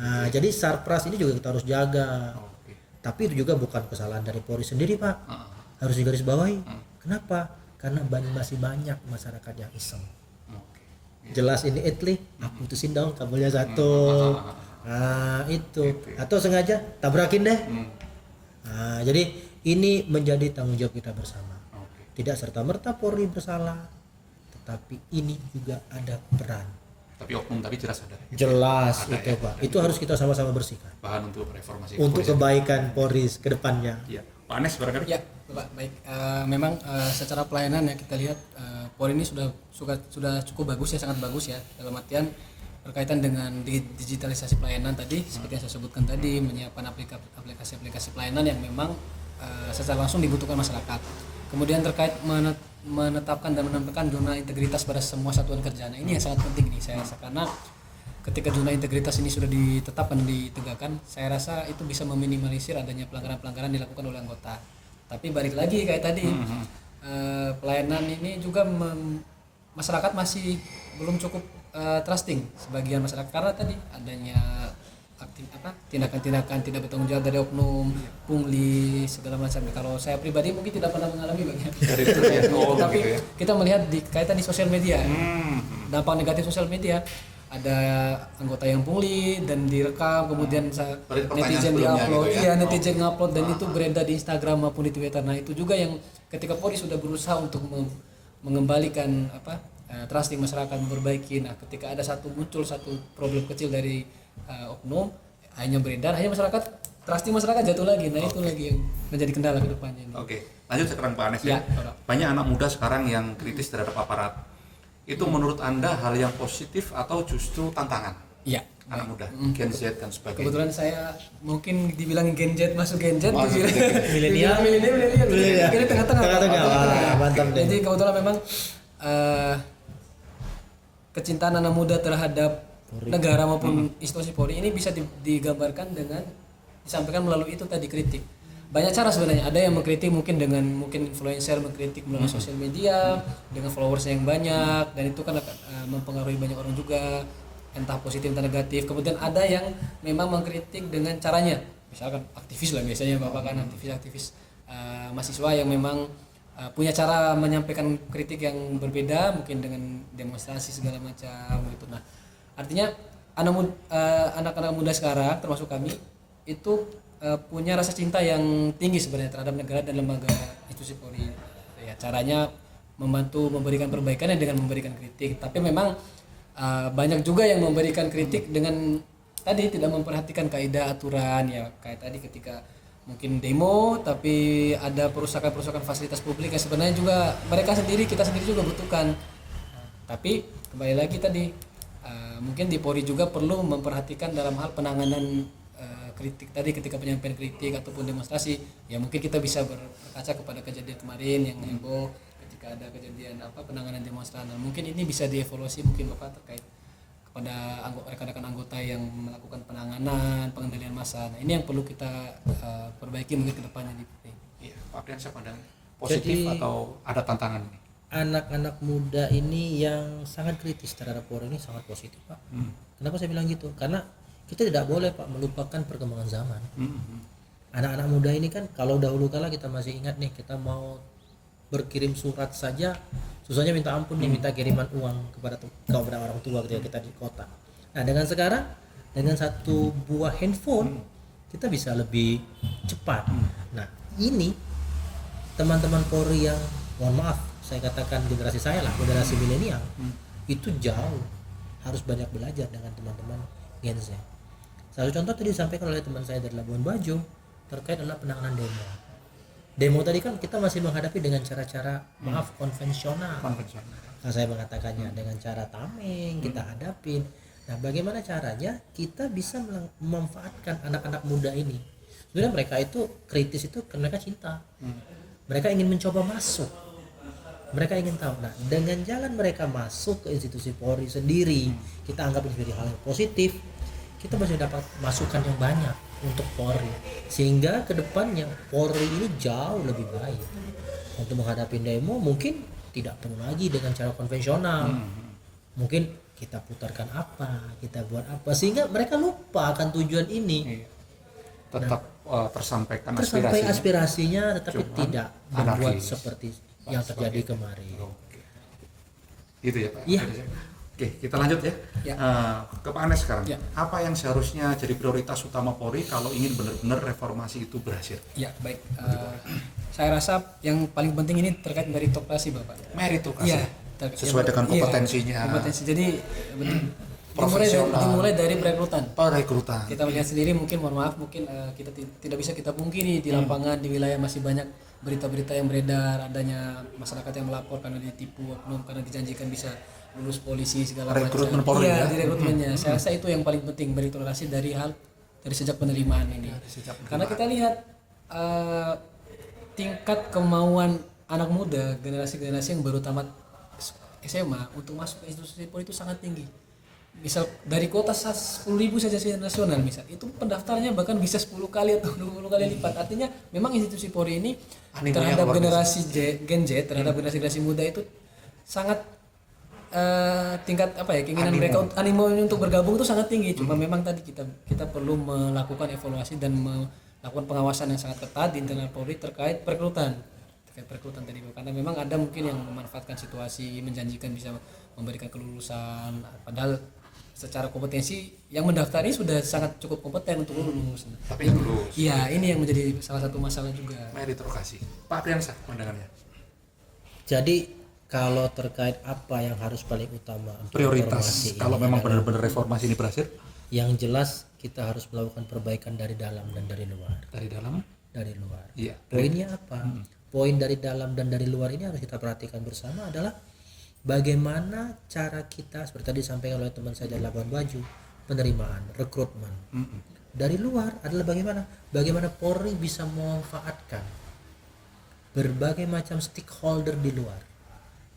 Nah, jadi sarpras ini juga kita harus jaga. Tapi itu juga bukan kesalahan dari Polri sendiri, Pak. Harus digarisbawahi. Kenapa? Karena masih banyak masyarakat yang iseng. Jelas ini etle, aku putusin dong kabelnya satu. Nah, itu. Atau sengaja tabrakin deh. Nah, jadi ini menjadi tanggung jawab kita bersama. Tidak serta-merta Polri bersalah, tetapi ini juga ada peran. Tapi oknum tapi jelas ada. Jelas Ada itu, ya. Pak. Itu harus kita sama-sama bersihkan Bahan untuk reformasi. untuk kepolisian. kebaikan Polri ke depannya. Iya. Pak Anes barangkali. Ya, Bapak, baik. Memang secara pelayanan ya kita lihat Polri ini sudah cukup bagus ya, sangat bagus ya, dalam artian berkaitan dengan digitalisasi pelayanan tadi seperti yang saya sebutkan tadi, menyiapkan aplikasi-aplikasi pelayanan yang memang secara langsung dibutuhkan masyarakat. Kemudian terkait menetapkan dan menempatkan zona integritas pada semua satuan kerja. Nah, ini yang sangat penting nih saya rasa, karena ketika zona integritas ini sudah ditetapkan dan ditegakkan, saya rasa itu bisa meminimalisir adanya pelanggaran-pelanggaran dilakukan oleh anggota. Tapi balik lagi kayak tadi, pelayanan ini juga masyarakat masih belum cukup trusting sebagian masyarakat, karena tadi adanya tindakan-tindakan tidak bertanggung jawab dari oknum, pungli segala macam. Kalau saya pribadi mungkin tidak pernah mengalami bagian Dari itu ya. Oh, tapi gitu ya. kita melihat kaitan di sosial media, dampak negatif sosial media, ada anggota yang pungli dan direkam, kemudian Berarti pertanyaan netizen sebelumnya diupload, gitu ya? iya netizen ngupload dan itu beredar di Instagram maupun di Twitter. Nah itu juga yang ketika Polri sudah berusaha untuk mengembalikan trusting masyarakat, memperbaiki. Nah ketika ada muncul satu problem kecil dari oknum, hanya beredar, hanya masyarakat trusting masyarakat jatuh lagi. Nah itu lagi yang menjadi kendala ke depannya ini. Oke, lanjut sekarang Pak Anes ya. Ya, Pak. Banyak anak muda sekarang yang kritis terhadap aparat. Itu menurut Anda hal yang positif atau justru tantangan? Iya. Anak muda, Gen Z dan sebagainya. Kebetulan saya mungkin dibilang Gen Z, masuk Gen Z, Masuk dibilang- Gen Z. Milenial. milenial. Kira tengah-tengah. Tengah-tengah. Pak. Wah, mantap deh. Jadi kebetulan memang kecintaan anak muda terhadap negara maupun institusi Polri ini bisa digambarkan dengan disampaikan melalui itu tadi, kritik. Banyak cara sebenarnya. Ada yang mengkritik mungkin dengan influencer mengkritik melalui sosial media dengan followers yang banyak, dan itu kan akan mempengaruhi banyak orang juga, entah positif entah negatif. Kemudian ada yang memang mengkritik dengan caranya, misalkan aktivis lah biasanya bapak kan, aktivis mahasiswa yang memang punya cara menyampaikan kritik yang berbeda, mungkin dengan demonstrasi segala macam gitu. Nah artinya anak-anak muda sekarang termasuk kami itu punya rasa cinta yang tinggi sebenarnya terhadap negara dan lembaga institusi Polri. Ya, caranya membantu memberikan perbaikan dengan memberikan kritik. Tapi memang banyak juga yang memberikan kritik dengan tadi tidak memperhatikan kaidah aturan, ya kayak tadi ketika mungkin demo tapi ada perusakan fasilitas publik yang sebenarnya juga kita sendiri juga butuhkan. Tapi kembali lagi tadi mungkin di Polri juga perlu memperhatikan dalam hal penanganan kritik tadi, ketika penyampaian kritik ataupun demonstrasi, ya mungkin kita bisa berkaca kepada kejadian kemarin yang heboh ketika ada kejadian penanganan demonstran. Nah, mungkin ini bisa dievaluasi mungkin Bapak terkait kepada rekan-rekan anggota yang melakukan penanganan, pengendalian massa. Nah, ini yang perlu kita perbaiki mungkin ke depannya di Polri. Iya, Pak Prian siapa pandang positif Jadi, atau ada tantangan ini? Anak-anak muda ini yang sangat kritis terhadap Polri ini sangat positif, Pak. Kenapa saya bilang gitu? Karena kita tidak boleh, Pak, melupakan perkembangan zaman. Anak-anak muda ini kan, kalau dahulu kala kita masih ingat nih, kita mau berkirim surat saja susahnya minta ampun nih, minta kiriman uang kepada orang tua ketika kita di kota. Nah dengan sekarang, dengan satu buah handphone kita bisa lebih cepat. Nah ini teman-teman Polri yang, mohon maaf saya katakan generasi saya lah, generasi milenial, itu jauh harus banyak belajar dengan teman-teman Gen Z. Satu contoh tadi disampaikan oleh teman saya dari Labuan Bajo terkait adalah penanganan demo. Demo tadi kan kita masih menghadapi dengan cara-cara konvensional. Nah, saya mengatakannya dengan cara tameng kita hadapin. Nah, bagaimana caranya kita bisa memanfaatkan anak-anak muda ini? Sebenarnya mereka itu kritis itu karena mereka cinta. Mereka ingin mencoba masuk. Mereka ingin tahu. Nah, dengan jalan mereka masuk ke institusi Polri sendiri, kita anggap ini menjadi hal yang positif. Kita masih dapat masukan yang banyak untuk Polri, sehingga kedepannya Polri ini jauh lebih baik untuk menghadapi demo. Mungkin tidak perlu lagi dengan cara konvensional, mungkin kita putarkan apa, kita buat apa, sehingga mereka lupa akan tujuan ini. Tetap tersampaikan Tersampai aspirasinya. aspirasinya, tetapi Cuman tidak membuat anarkis. seperti yang terjadi kemarin. Oke. Gitu ya Pak. Iya. Oke, kita lanjut ya. Ya. Ke Pak Anes sekarang. Ya. Apa yang seharusnya jadi prioritas utama Polri kalau ingin benar-benar reformasi itu berhasil? Ya baik. Saya rasa yang paling penting ini terkait meritokrasi Bapak. Meritokrasi. Iya. Sesuai dengan kompetensinya. Iya, kompetensi. Jadi Profesional. dimulai dari perekrutan. Perekrutan. Kita melihat sendiri, mungkin mohon maaf, mungkin kita tidak bisa kita pungkiri di lapangan, di wilayah masih banyak berita-berita yang beredar, adanya masyarakat yang melapor karena ditipu oknum, karena dijanjikan bisa lulus polisi segala macam. Rekrutmen Polri Iya, ya? di rekrutmennya. Saya rasa itu yang paling penting, meritokrasi dari sejak penerimaan ini. Karena kita lihat tingkat kemauan anak muda, generasi-generasi yang baru tamat SMA untuk masuk ke institusi Polri itu sangat tinggi. Misal dari kuota 10.000 saja nasional, misal itu pendaftarnya bahkan bisa 10 kali atau 20 kali lipat. Artinya memang institusi Polri ini Animonya terhadap luar biasa. generasi Gen Z, terhadap generasi muda itu sangat tingkat apa ya, keinginan mereka animo untuk bergabung itu sangat tinggi. Cuma memang tadi kita perlu melakukan evaluasi dan melakukan pengawasan yang sangat ketat di internal Polri terkait perekrutan tadi, karena memang ada mungkin yang memanfaatkan situasi, menjanjikan bisa memberikan kelulusan, padahal secara kompetensi yang mendaftar ini sudah sangat cukup kompeten untuk lulus. Tapi lulus. Iya, ini yang menjadi salah satu masalah juga. Meritokrasi. Pak Apriansyah pandangannya. Jadi kalau terkait apa yang harus paling utama untuk Prioritas reformasi kalau ini memang adalah, benar-benar reformasi ini berhasil yang jelas kita harus melakukan perbaikan dari dalam dan dari luar. dari dalam. Dari luar. Iya. Poinnya apa? Poin dari dalam dan dari luar ini harus kita perhatikan bersama adalah bagaimana cara kita, seperti tadi disampaikan oleh teman saya dari Labuan Bajo, penerimaan, rekrutmen. Dari luar adalah bagaimana Polri bisa memanfaatkan berbagai macam stakeholder di luar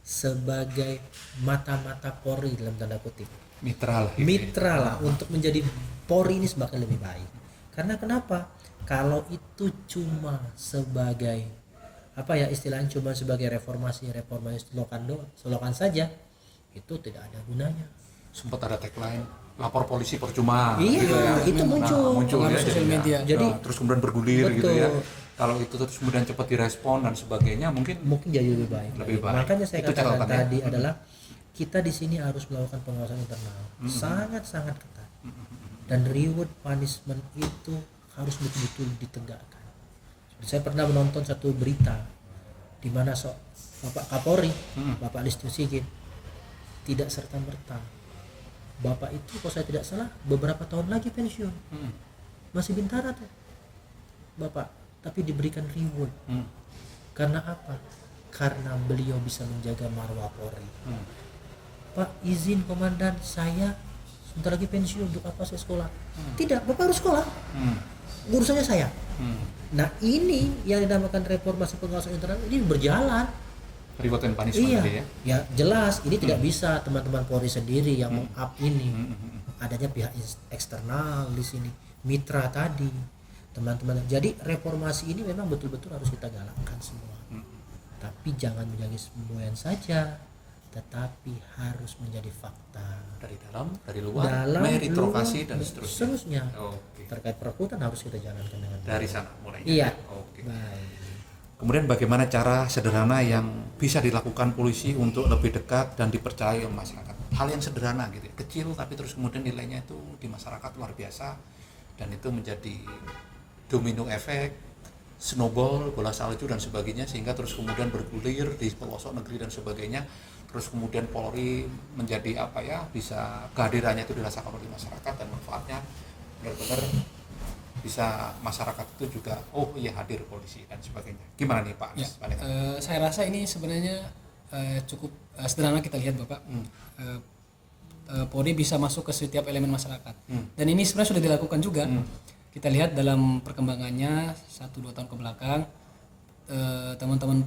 sebagai mata-mata Polri dalam tanda kutip. Mitra lah untuk menjadi Polri ini semakin lebih baik. Karena kenapa? Kalau itu cuma sebagai apa ya istilahnya, cuma sebagai reformasi slogan saja, itu tidak ada gunanya. Sempat ada tagline lapor polisi percuma. Iya, gitu ya. itu muncul. Muncul ya sosial media. Jadi terus kemudian bergulir betul. gitu ya. Kalau itu terus kemudian cepat direspon dan sebagainya mungkin jadi lebih baik. Makanya saya Itu katakan catatannya. tadi adalah kita di sini harus melakukan pengawasan internal sangat-sangat ketat, dan reward punishment itu harus betul-betul ditegakkan. Saya pernah menonton satu berita di mana Bapak Kapolri, Bapak Listio Sigit, tidak serta-merta Bapak itu kalau saya tidak salah beberapa tahun lagi pensiun, masih bintara tuh Bapak, tapi diberikan reward. Karena apa? Karena beliau bisa menjaga marwah Polri. Pak, izin komandan, saya sebentar lagi pensiun, untuk apa saya sekolah? Tidak, Bapak harus sekolah. Urusannya saya. Nah, ini yang dinamakan reformasi pengawasan internal ini berjalan. reward and punishment Iya, tadi ya. ya jelas ini tidak bisa teman-teman Polri sendiri yang meng-up ini. Adanya pihak eksternal di sini, mitra tadi, teman-teman. Jadi reformasi ini memang betul-betul harus kita galakkan semua. Tapi jangan menjadi semboyan saja, tetapi harus menjadi fakta. Dari dalam, dari luar, meritokrasi dan seterusnya. Oke. Terkait perekrutan harus kita jalankan dengan Dari sana mulainya. Iya. Oke. Baik. Kemudian bagaimana cara sederhana yang bisa dilakukan polisi untuk lebih dekat dan dipercayai oleh masyarakat? Hal yang sederhana gitu, kecil tapi terus kemudian nilainya itu di masyarakat luar biasa, dan itu menjadi domino efek, snowball, bola salju dan sebagainya, sehingga terus kemudian bergulir di pelosok negeri dan sebagainya. Terus kemudian Polri menjadi apa ya, bisa kehadirannya itu dirasakan oleh masyarakat dan manfaatnya benar-benar bisa masyarakat itu juga hadir polisi dan sebagainya. Gimana nih Pak? Ya, saya rasa ini sebenarnya cukup sederhana kita lihat Bapak. Polri bisa masuk ke setiap elemen masyarakat. Dan ini sebenarnya sudah dilakukan juga. Kita lihat dalam perkembangannya 1-2 tahun ke belakang, teman-teman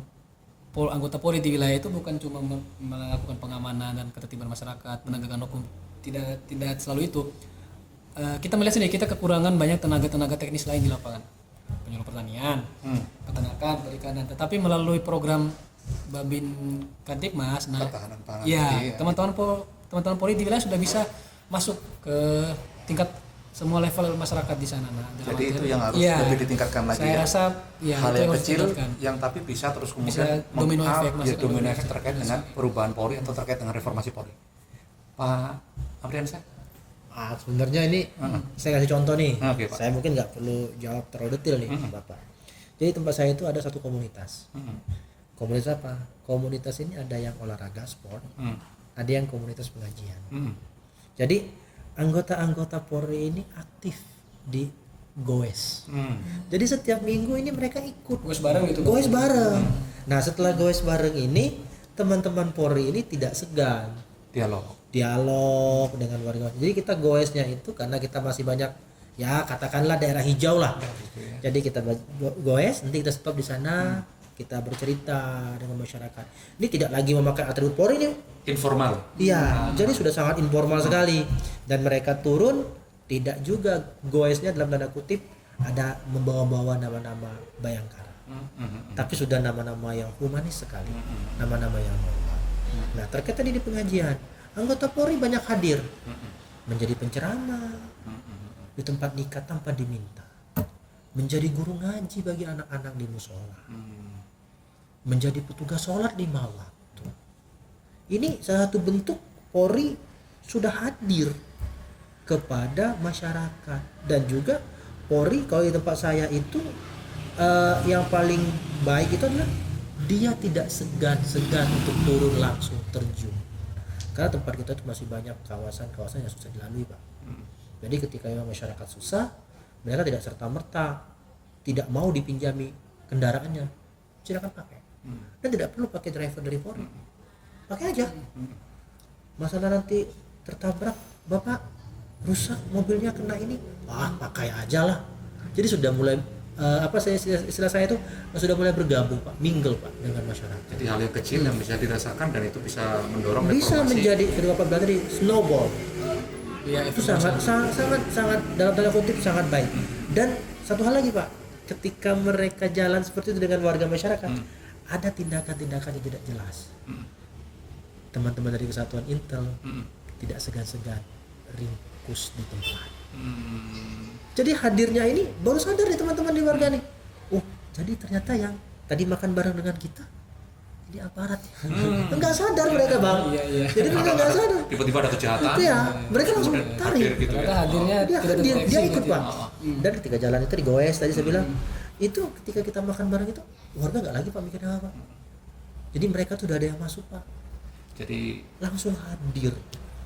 anggota Polri di wilayah itu bukan cuma melakukan pengamanan dan ketertiban masyarakat, penegakan hukum, tidak selalu itu. Kita melihat sini kita kekurangan banyak tenaga teknis lain di lapangan, penyuluh pertanian, peternakan, perikanan. Tetapi melalui program Babin Kantipmas, Ketahanan pangan. Ya, teman-teman Polri di wilayah sudah bisa masuk ke tingkat semua level masyarakat di sana. Jadi itu yang harus lebih ditingkatkan lagi. Saya rasa hal yang kecil yang tapi bisa terus kemudian domino efek terkait dengan perubahan Polri atau terkait dengan reformasi Polri. Pak Apriansyah? Sebenarnya ini saya kasih contoh nih. Oke, Pak. Saya mungkin nggak perlu jawab terlalu detail nih, Bapak. Jadi tempat saya itu ada satu komunitas. Komunitas apa? Komunitas ini ada yang olahraga sport, ada yang komunitas pengajian. Jadi anggota-anggota Polri ini aktif di goes. Jadi setiap minggu ini mereka ikut goes bareng gitu. Goes bareng. Nah, setelah goes bareng ini, teman-teman Polri ini tidak segan dialog dengan warga. Jadi kita goesnya itu karena kita masih banyak, ya katakanlah daerah hijau lah. Jadi kita goes, nanti kita stop di sana, kita bercerita dengan masyarakat. Ini tidak lagi memakai atribut Polri ini. Informal. Iya, jadi sudah sangat informal sekali. Dan mereka turun tidak juga goesnya dalam tanda kutip ada membawa-bawa nama-nama Bayangkara. Tapi sudah nama-nama yang humanis sekali, nama-nama yang normal. Nah terkait tadi di pengajian, anggota Polri banyak hadir menjadi penceramah di tempat nikah tanpa diminta, menjadi guru ngaji bagi anak-anak di musola, menjadi petugas sholat di waktu. Ini salah satu bentuk Polri sudah hadir kepada masyarakat. Dan juga Polri kalau di tempat saya itu yang paling baik itu adalah dia tidak segan-segan untuk turun langsung terjun, karena tempat kita itu masih banyak kawasan-kawasan yang susah dilalui Pak. Jadi ketika memang masyarakat susah, mereka tidak serta-merta tidak mau dipinjami kendaraannya, silakan pakai, dan tidak perlu pakai driver dari Polri, pakai aja. Masalah nanti tertabrak, bapak rusak mobilnya kena ini, pakai aja lah. Jadi sudah mulai istilah saya itu sudah mulai bergabung Pak, mingle Pak dengan masyarakat. Jadi hal yang kecil yang bisa dirasakan dan itu bisa mendorong Bisa reformasi. menjadi kedua Bapak bilang tadi snowball. Ya, Itu sangat dalam tanda kutip sangat baik. Dan satu hal lagi Pak, ketika mereka jalan seperti itu dengan warga masyarakat, ada tindakan-tindakan yang tidak jelas. Teman-teman dari Kesatuan Intel tidak segan-segan ringkus di tempat. Jadi hadirnya ini baru sadar nih teman-teman di warga nih. Oh, jadi ternyata yang tadi makan bareng dengan kita ini aparat. Enggak sadar mereka Bang. Iya. Jadi mereka enggak sadar. Tiba-tiba ada kejahatan. Itu ya, mereka langsung kemudian tarik. hadir gitu Ternyata ya. hadirnya Dia tidak hadir, terdeteksi dia ikut gitu ya. Pak. Dan ketika jalan itu digoes tadi saya bilang, itu ketika kita makan bareng itu warga nggak lagi Pak mikirnya apa. Jadi mereka tuh udah ada yang masuk Pak, Jadi langsung hadir.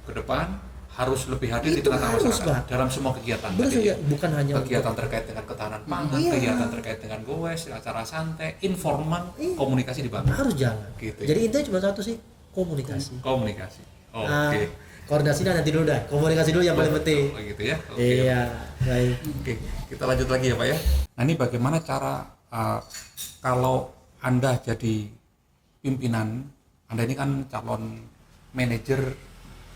ke depan harus lebih hadir di Itu tengah-tengah harus, masyarakat Pak. dalam semua kegiatan. Betul Tadi ya, bukan hanya kegiatan terkait dengan ketahanan pangan, Iya. kegiatan terkait dengan goes, acara santai, informal, Iya. komunikasi dibangun. harus jalan. Gitu ya. Jadi intinya cuma satu sih, komunikasi. Komunikasi. Oke. Nah, koordinasinya nanti dulu dah. Komunikasi dulu yang paling penting. Oh, gitu ya. Oke. Iya, baik. Oke, kita lanjut lagi ya Pak ya. Nah ini bagaimana cara kalau Anda jadi pimpinan, Anda ini kan calon manajer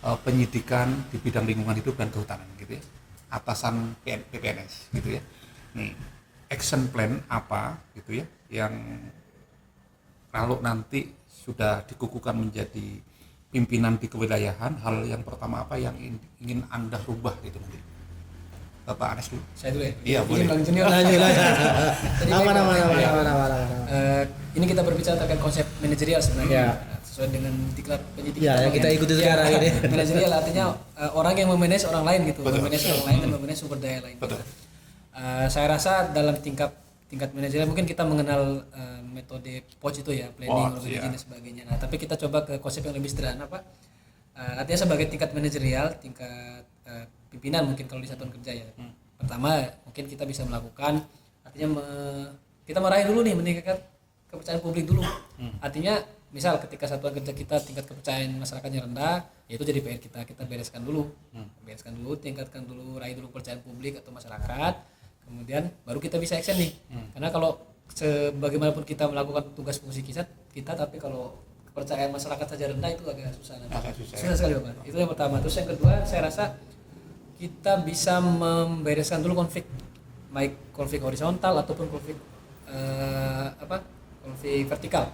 penyidikan di bidang lingkungan hidup dan kehutanan gitu ya, atasan PPNS gitu ya. Nih, action plan apa gitu ya yang kalau nanti sudah dikukuhkan menjadi pimpinan di kewilayahan, hal yang pertama apa yang ingin Anda rubah gitu nanti? Bapak Anes dulu. Saya dulu ya. Iya, Izin boleh. Bang Junior. Lanjut. Jadi Aman. baik, ini kita berbicara terkait konsep manajerial sebenarnya. Ya. Sesuai dengan diklat penyidik. Ya, yang kita ikuti sekarang ini. Manajerial artinya orang yang memanage orang lain gitu, Betul. memanage orang lain dan memanage sumber daya lain. Betul. Saya rasa dalam tingkat manajerial mungkin kita mengenal metode POC itu ya, planning, POC, organizing ya. dan sebagainya. Nah, tapi kita coba ke konsep yang lebih sederhana Pak. Artinya sebagai tingkat manajerial, tingkat pimpinan mungkin kalau di satuan kerja ya. Pertama mungkin kita bisa melakukan artinya kita meraih dulu nih, meningkatkan kepercayaan publik dulu. Artinya misal ketika satuan kerja kita tingkat kepercayaan masyarakatnya rendah, ya itu jadi PR kita bereskan dulu. Tingkatkan dulu, raih dulu kepercayaan publik atau masyarakat. Kemudian baru kita bisa action nih. Karena kalau sebagaimanapun kita melakukan tugas fungsi kita tapi kalau kepercayaan masyarakat saja rendah itu agak susah nanti. Agak susah, Susah sekali Bapak. Itu yang pertama. Terus yang kedua, saya rasa kita bisa membereskan dulu konflik, baik konflik horizontal ataupun konflik konflik vertikal.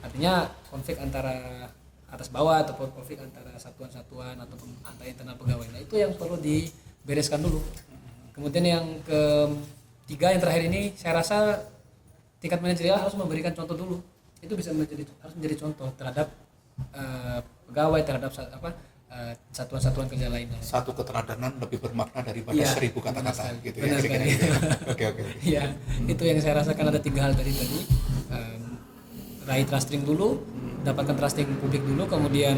Artinya konflik antara atas bawah ataupun konflik antara satuan-satuan ataupun antara internal pegawai. Nah, itu yang perlu dibereskan dulu. Kemudian yang ketiga, yang terakhir ini saya rasa tingkat manajerial harus memberikan contoh dulu. Itu bisa harus menjadi contoh terhadap pegawai, terhadap satuan-satuan kerja lainnya. Satu keteladanan lebih bermakna daripada Iya, 1000 benar kata-kata sekali. gitu ya. Benar Kira-kira sekali. gitu ya. Oke. Iya, itu yang saya rasakan ada 3 hal tadi. Raih trusting dulu, dapatkan trusting publik dulu, kemudian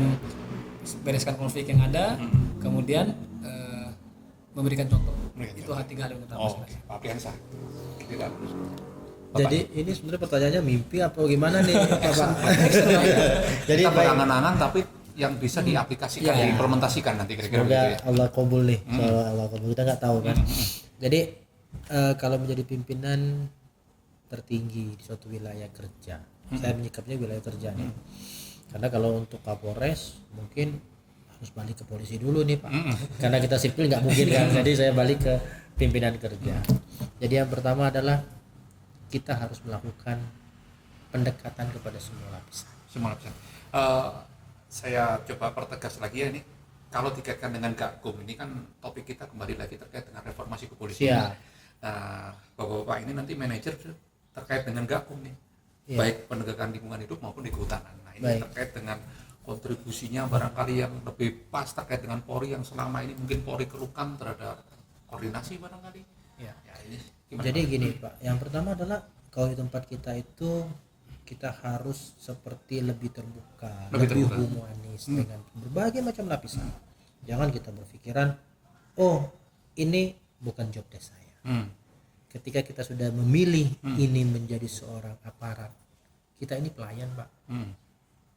bereskan konflik yang ada, kemudian memberikan contoh. Itu 3 hal yang utama. Oh, oke. Pak Priyansa. Tidak. Jadi ini sebenarnya pertanyaannya mimpi apa gimana nih Bapak? Jadi Kita baik. berangan-angan tapi yang bisa diaplikasikan, Iya. diimplementasikan nanti kira-kira Semoga begitu ya. Allah kabul nih. Kalau Allah kabul kita nggak tahu kan. Jadi kalau menjadi pimpinan tertinggi di suatu wilayah kerja, saya menyikapnya wilayah kerja nih. Karena kalau untuk Kapolres mungkin harus balik ke polisi dulu nih Pak. Karena kita sipil nggak mungkin kan. Jadi saya balik ke pimpinan kerja. Jadi yang pertama adalah kita harus melakukan pendekatan kepada semua lapisan. Semua lapisan. saya coba pertegas lagi ya ini. Kalau dikaitkan dengan Gakum ini kan topik kita kembali lagi terkait dengan reformasi kepolisian. Siap. Nah, Bapak-bapak ini nanti manajer terkait dengan Gakum nih. Iya. Baik penegakan lingkungan hidup maupun di kehutanan. Nah, ini Baik. terkait dengan kontribusinya barangkali yang lebih pas terkait dengan Polri yang selama ini mungkin Polri keluhkan terhadap koordinasi barangkali. Ya. Ya, ini gimana, Jadi Pak? gini Pak, yang pertama adalah kalau di tempat kita itu kita harus seperti lebih terbuka, Lebih terbuka. humanis dengan berbagai macam lapisan. Jangan kita berpikiran, oh ini bukan job desk saya. Ketika kita sudah memilih ini menjadi seorang aparat, kita ini pelayan Pak.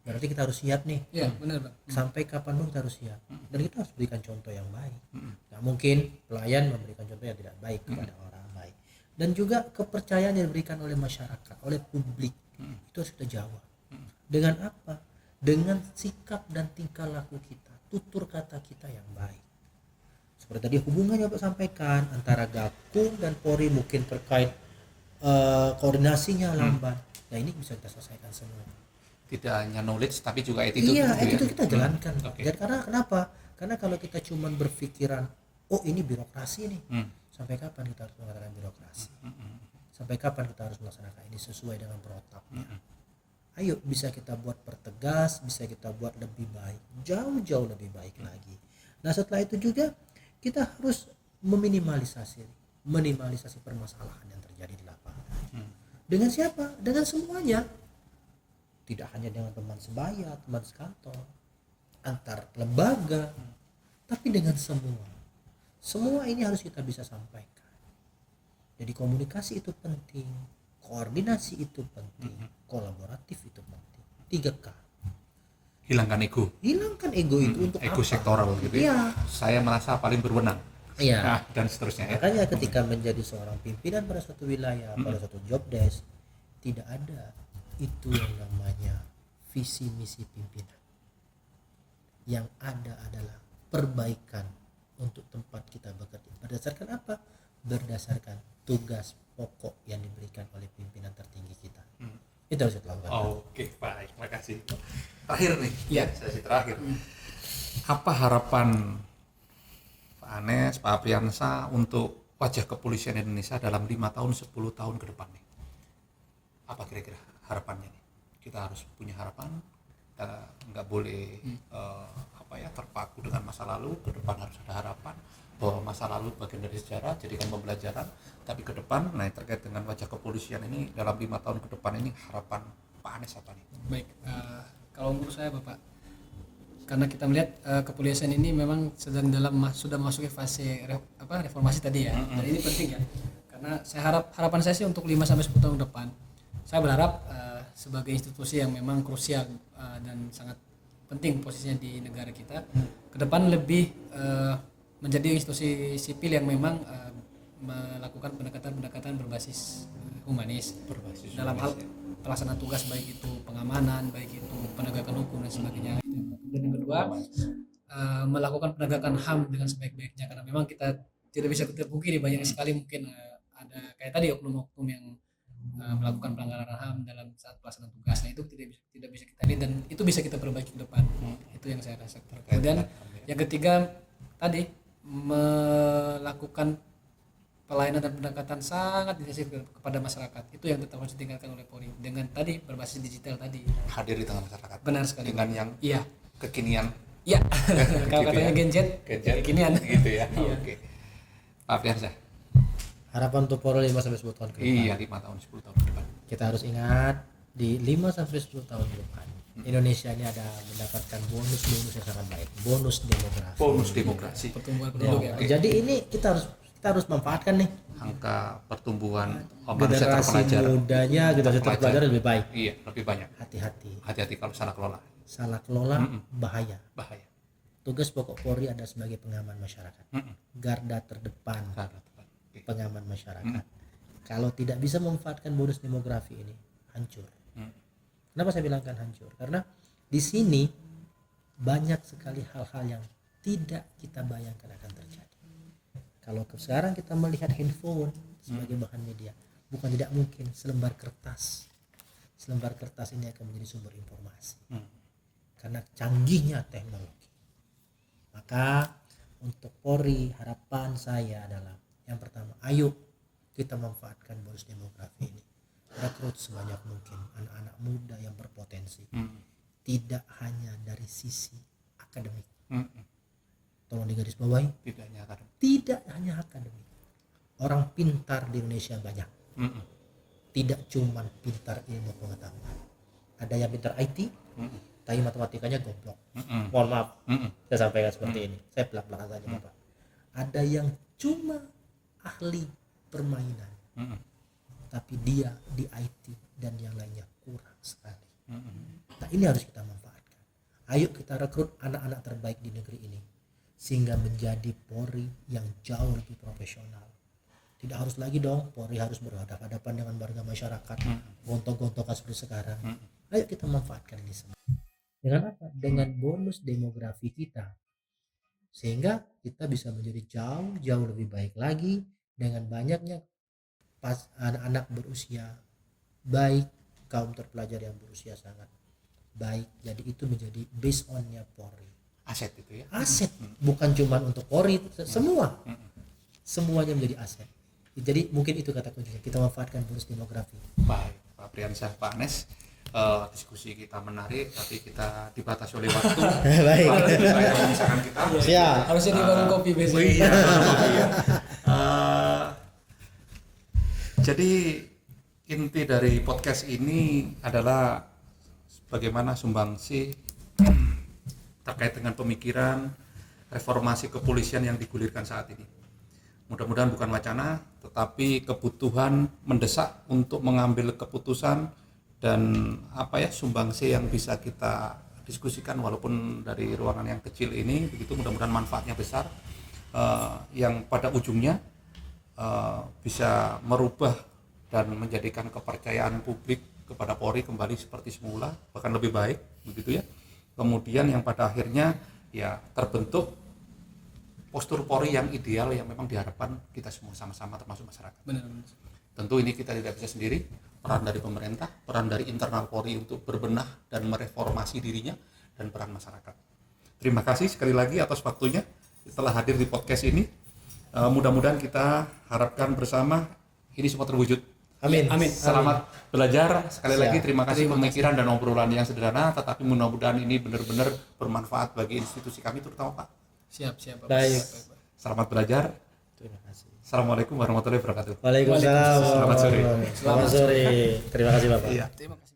Berarti kita harus siap nih. Iya, benar, Bang. Sampai kapanpun kita harus siap. Dan kita harus berikan contoh yang baik. Nggak mungkin pelayan memberikan contoh yang tidak baik kepada orang baik. Dan juga kepercayaan yang diberikan oleh masyarakat, oleh publik, itu harus kita jawab. Dengan apa? Dengan sikap dan tingkah laku kita, tutur kata kita yang baik. Seperti tadi hubungan yang Pak sampaikan antara Gakum dan Polri mungkin terkait koordinasinya lambat. Nah ini bisa kita selesaikan semua. Tidak hanya knowledge tapi juga attitude. Iya, gitu ya? itu kita jalankan. Oke. Dan karena kenapa? Karena kalau kita cuma berpikiran, oh ini birokrasi nih, sampai kapan kita harus mengatakan birokrasi? Sampai kapan kita harus melaksanakan ini sesuai dengan protapnya? Ayo, bisa kita buat pertegas, bisa kita buat lebih baik, jauh-jauh lebih baik lagi. Nah setelah itu juga kita harus minimalisasi permasalahan yang terjadi di lapangan. Dengan siapa? Dengan semuanya. Tidak hanya dengan teman sebaya, teman sekantor, antar lembaga, tapi dengan semua. Semua ini harus kita bisa sampaikan. Jadi komunikasi itu penting, koordinasi itu penting, kolaboratif itu penting. 3K. Hilangkan ego. Hilangkan ego itu untuk Ego apa? sektoral gitu ya. Iya. Saya merasa paling berwenang. Iya. Nah, dan seterusnya ya. Makanya ketika menjadi seorang pimpinan pada suatu wilayah, pada suatu job desk, tidak ada itu yang namanya visi misi pimpinan. Yang ada adalah perbaikan untuk tempat kita bekerja. Berdasarkan apa? Berdasarkan tugas pokok yang diberikan oleh pimpinan tertinggi kita. Itu harus kita lakukan. Oke, baik. Makasih. Terakhir nih. Ya. Sesi terakhir. Apa harapan Pak Anes, Pak Apriansa untuk wajah kepolisian Indonesia dalam 5 tahun, 10 tahun ke depan nih? Apa kira-kira harapannya nih? Kita harus punya harapan, kita nggak boleh terpaku dengan masa lalu. Ke depan harus ada harapan bahwa masa lalu bagian dari sejarah, jadikan pembelajaran. Tapi ke depan, nah terkait dengan wajah kepolisian ini dalam 5 tahun ke depan ini harapan Pak Anes apa nih? Baik, kalau menurut saya Bapak, karena kita melihat kepolisian ini memang sedang sudah memasuki fase reformasi tadi ya. Dan ini penting ya. Karena harapan saya sih untuk 5 sampai 10 tahun ke depan, saya berharap sebagai institusi yang memang krusial dan sangat penting posisinya di negara kita, ke depan lebih menjadi institusi sipil yang memang melakukan pendekatan berbasis humanis dalam hal pelaksanaan tugas, baik itu pengamanan, baik itu penegakan hukum dan sebagainya. Dan yang kedua, melakukan penegakan HAM dengan sebaik-baiknya, karena memang kita tidak bisa terpungkiri banyak sekali mungkin ada kayak tadi oknum-oknum yang melakukan pelanggaran HAM dalam saat pelaksanaan tugas. Nah itu tidak bisa kita lihat dan itu bisa kita perbaiki ke depan. Itu yang saya rasa. Kemudian yang ketiga tadi melakukan pelayanan dan pendekatan sangat intensif kepada masyarakat. Itu yang tetap harus ditingkatkan oleh Polri dengan tadi berbasis digital tadi. Hadir di tengah masyarakat. Benar sekali. Dengan yang Iya. kekinian. Iya. Kalau Gitu katanya ya. Gen Z, kekinian. Gitu ya. Iya. Oke. Pak Apriansa. Harapan untuk Polri 5 sampai 10 tahun ke depan. Iya, 5 tahun 10 tahun ke depan. Kita harus ingat di 5 sampai 10 tahun ke depan Indonesia ini ada mendapatkan bonus yang sangat baik, bonus demografi. Bonus demokrasi. Pertumbuhan penduduk ya. Jadi ini kita harus manfaatkan nih Angka pertumbuhan manusia generasi terpelajar. mudanya kita harus terpelajar lebih baik. Iya, lebih banyak. Hati-hati, Hati-hati kalau salah kelola. salah kelola bahaya. Bahaya. Tugas pokok Polri adalah sebagai pengaman masyarakat, garda terdepan Salah tepat. Oke. pengaman masyarakat. Kalau tidak bisa memanfaatkan bonus demografi ini, hancur. Kenapa saya bilangkan hancur? Karena di sini banyak sekali hal-hal yang tidak kita bayangkan akan terjadi. Kalau sekarang kita melihat handphone sebagai bahan media, bukan tidak mungkin selembar kertas ini akan menjadi sumber informasi. karena canggihnya teknologi. Maka untuk Polri harapan saya adalah yang pertama, ayo kita manfaatkan bonus demografi ini, rekrut sebanyak mungkin anak-anak muda yang berpotensi, tidak hanya dari sisi akademik. Tolong digarisbawahi, tidak hanya akademik. Orang pintar di Indonesia banyak, tidak cuma pintar ilmu pengetahuan. Ada yang pintar IT, tapi matematikanya goblok. Mohon maaf, saya sampaikan seperti ini. Saya belak-belakan saja Bapak. Ada yang cuma ahli permainan, tapi dia di IT dan yang lainnya kurang sekali. Nah, ini harus kita manfaatkan. Ayo kita rekrut anak-anak terbaik di negeri ini sehingga menjadi Polri yang jauh lebih profesional. Tidak harus lagi dong Polri harus berhadapan-hadapan dengan warga masyarakat, gontok-gontokan seperti sekarang. Ayo kita manfaatkan ini semua. Dengan apa? Dengan bonus demografi kita, sehingga kita bisa menjadi jauh lebih baik lagi dengan banyaknya anak-anak berusia baik, kaum terpelajar yang berusia sangat baik. Jadi itu menjadi based on-nya Polri. Aset itu ya. Aset, bukan cuma untuk Polri, semua. Semuanya menjadi aset. Jadi mungkin itu kata kuncinya, kita manfaatkan bonus demografi. Baik, Pak Priyansyah, Pak Anes. Diskusi kita menarik, tapi kita dibatasi oleh waktu. Baik. Saya memisahkan kita. Siap. Harusnya di warung kopi biasanya. Iya. Jadi inti dari podcast ini adalah bagaimana sumbangsi terkait dengan pemikiran reformasi kepolisian yang digulirkan saat ini. Mudah-mudahan bukan wacana, tetapi kebutuhan mendesak untuk mengambil keputusan dan sumbangsi yang bisa kita diskusikan walaupun dari ruangan yang kecil ini. Begitu, mudah-mudahan manfaatnya besar, yang pada ujungnya bisa merubah dan menjadikan kepercayaan publik kepada Polri kembali seperti semula, bahkan lebih baik, begitu ya. Kemudian yang pada akhirnya ya terbentuk postur Polri yang ideal yang memang diharapkan kita semua sama-sama termasuk masyarakat. Benar. Tentu ini kita tidak bisa sendiri, peran dari pemerintah, peran dari internal Polri untuk berbenah dan mereformasi dirinya, dan peran masyarakat. Terima kasih sekali lagi atas waktunya setelah hadir di podcast ini. Mudah-mudahan kita harapkan bersama ini semua terwujud. Amin. Amin. Selamat belajar. Sekali lagi terima kasih Terima pemikiran dan obrolan yang sederhana, tetapi mudah-mudahan ini benar-benar bermanfaat bagi institusi kami terutama Pak. Siap, Pak. Baik. Selamat belajar. Terima kasih. Assalamualaikum warahmatullahi wabarakatuh. Waalaikumsalam. Selamat sore. Selamat sore. Terima kasih Bapak. Iya. Terima kasih.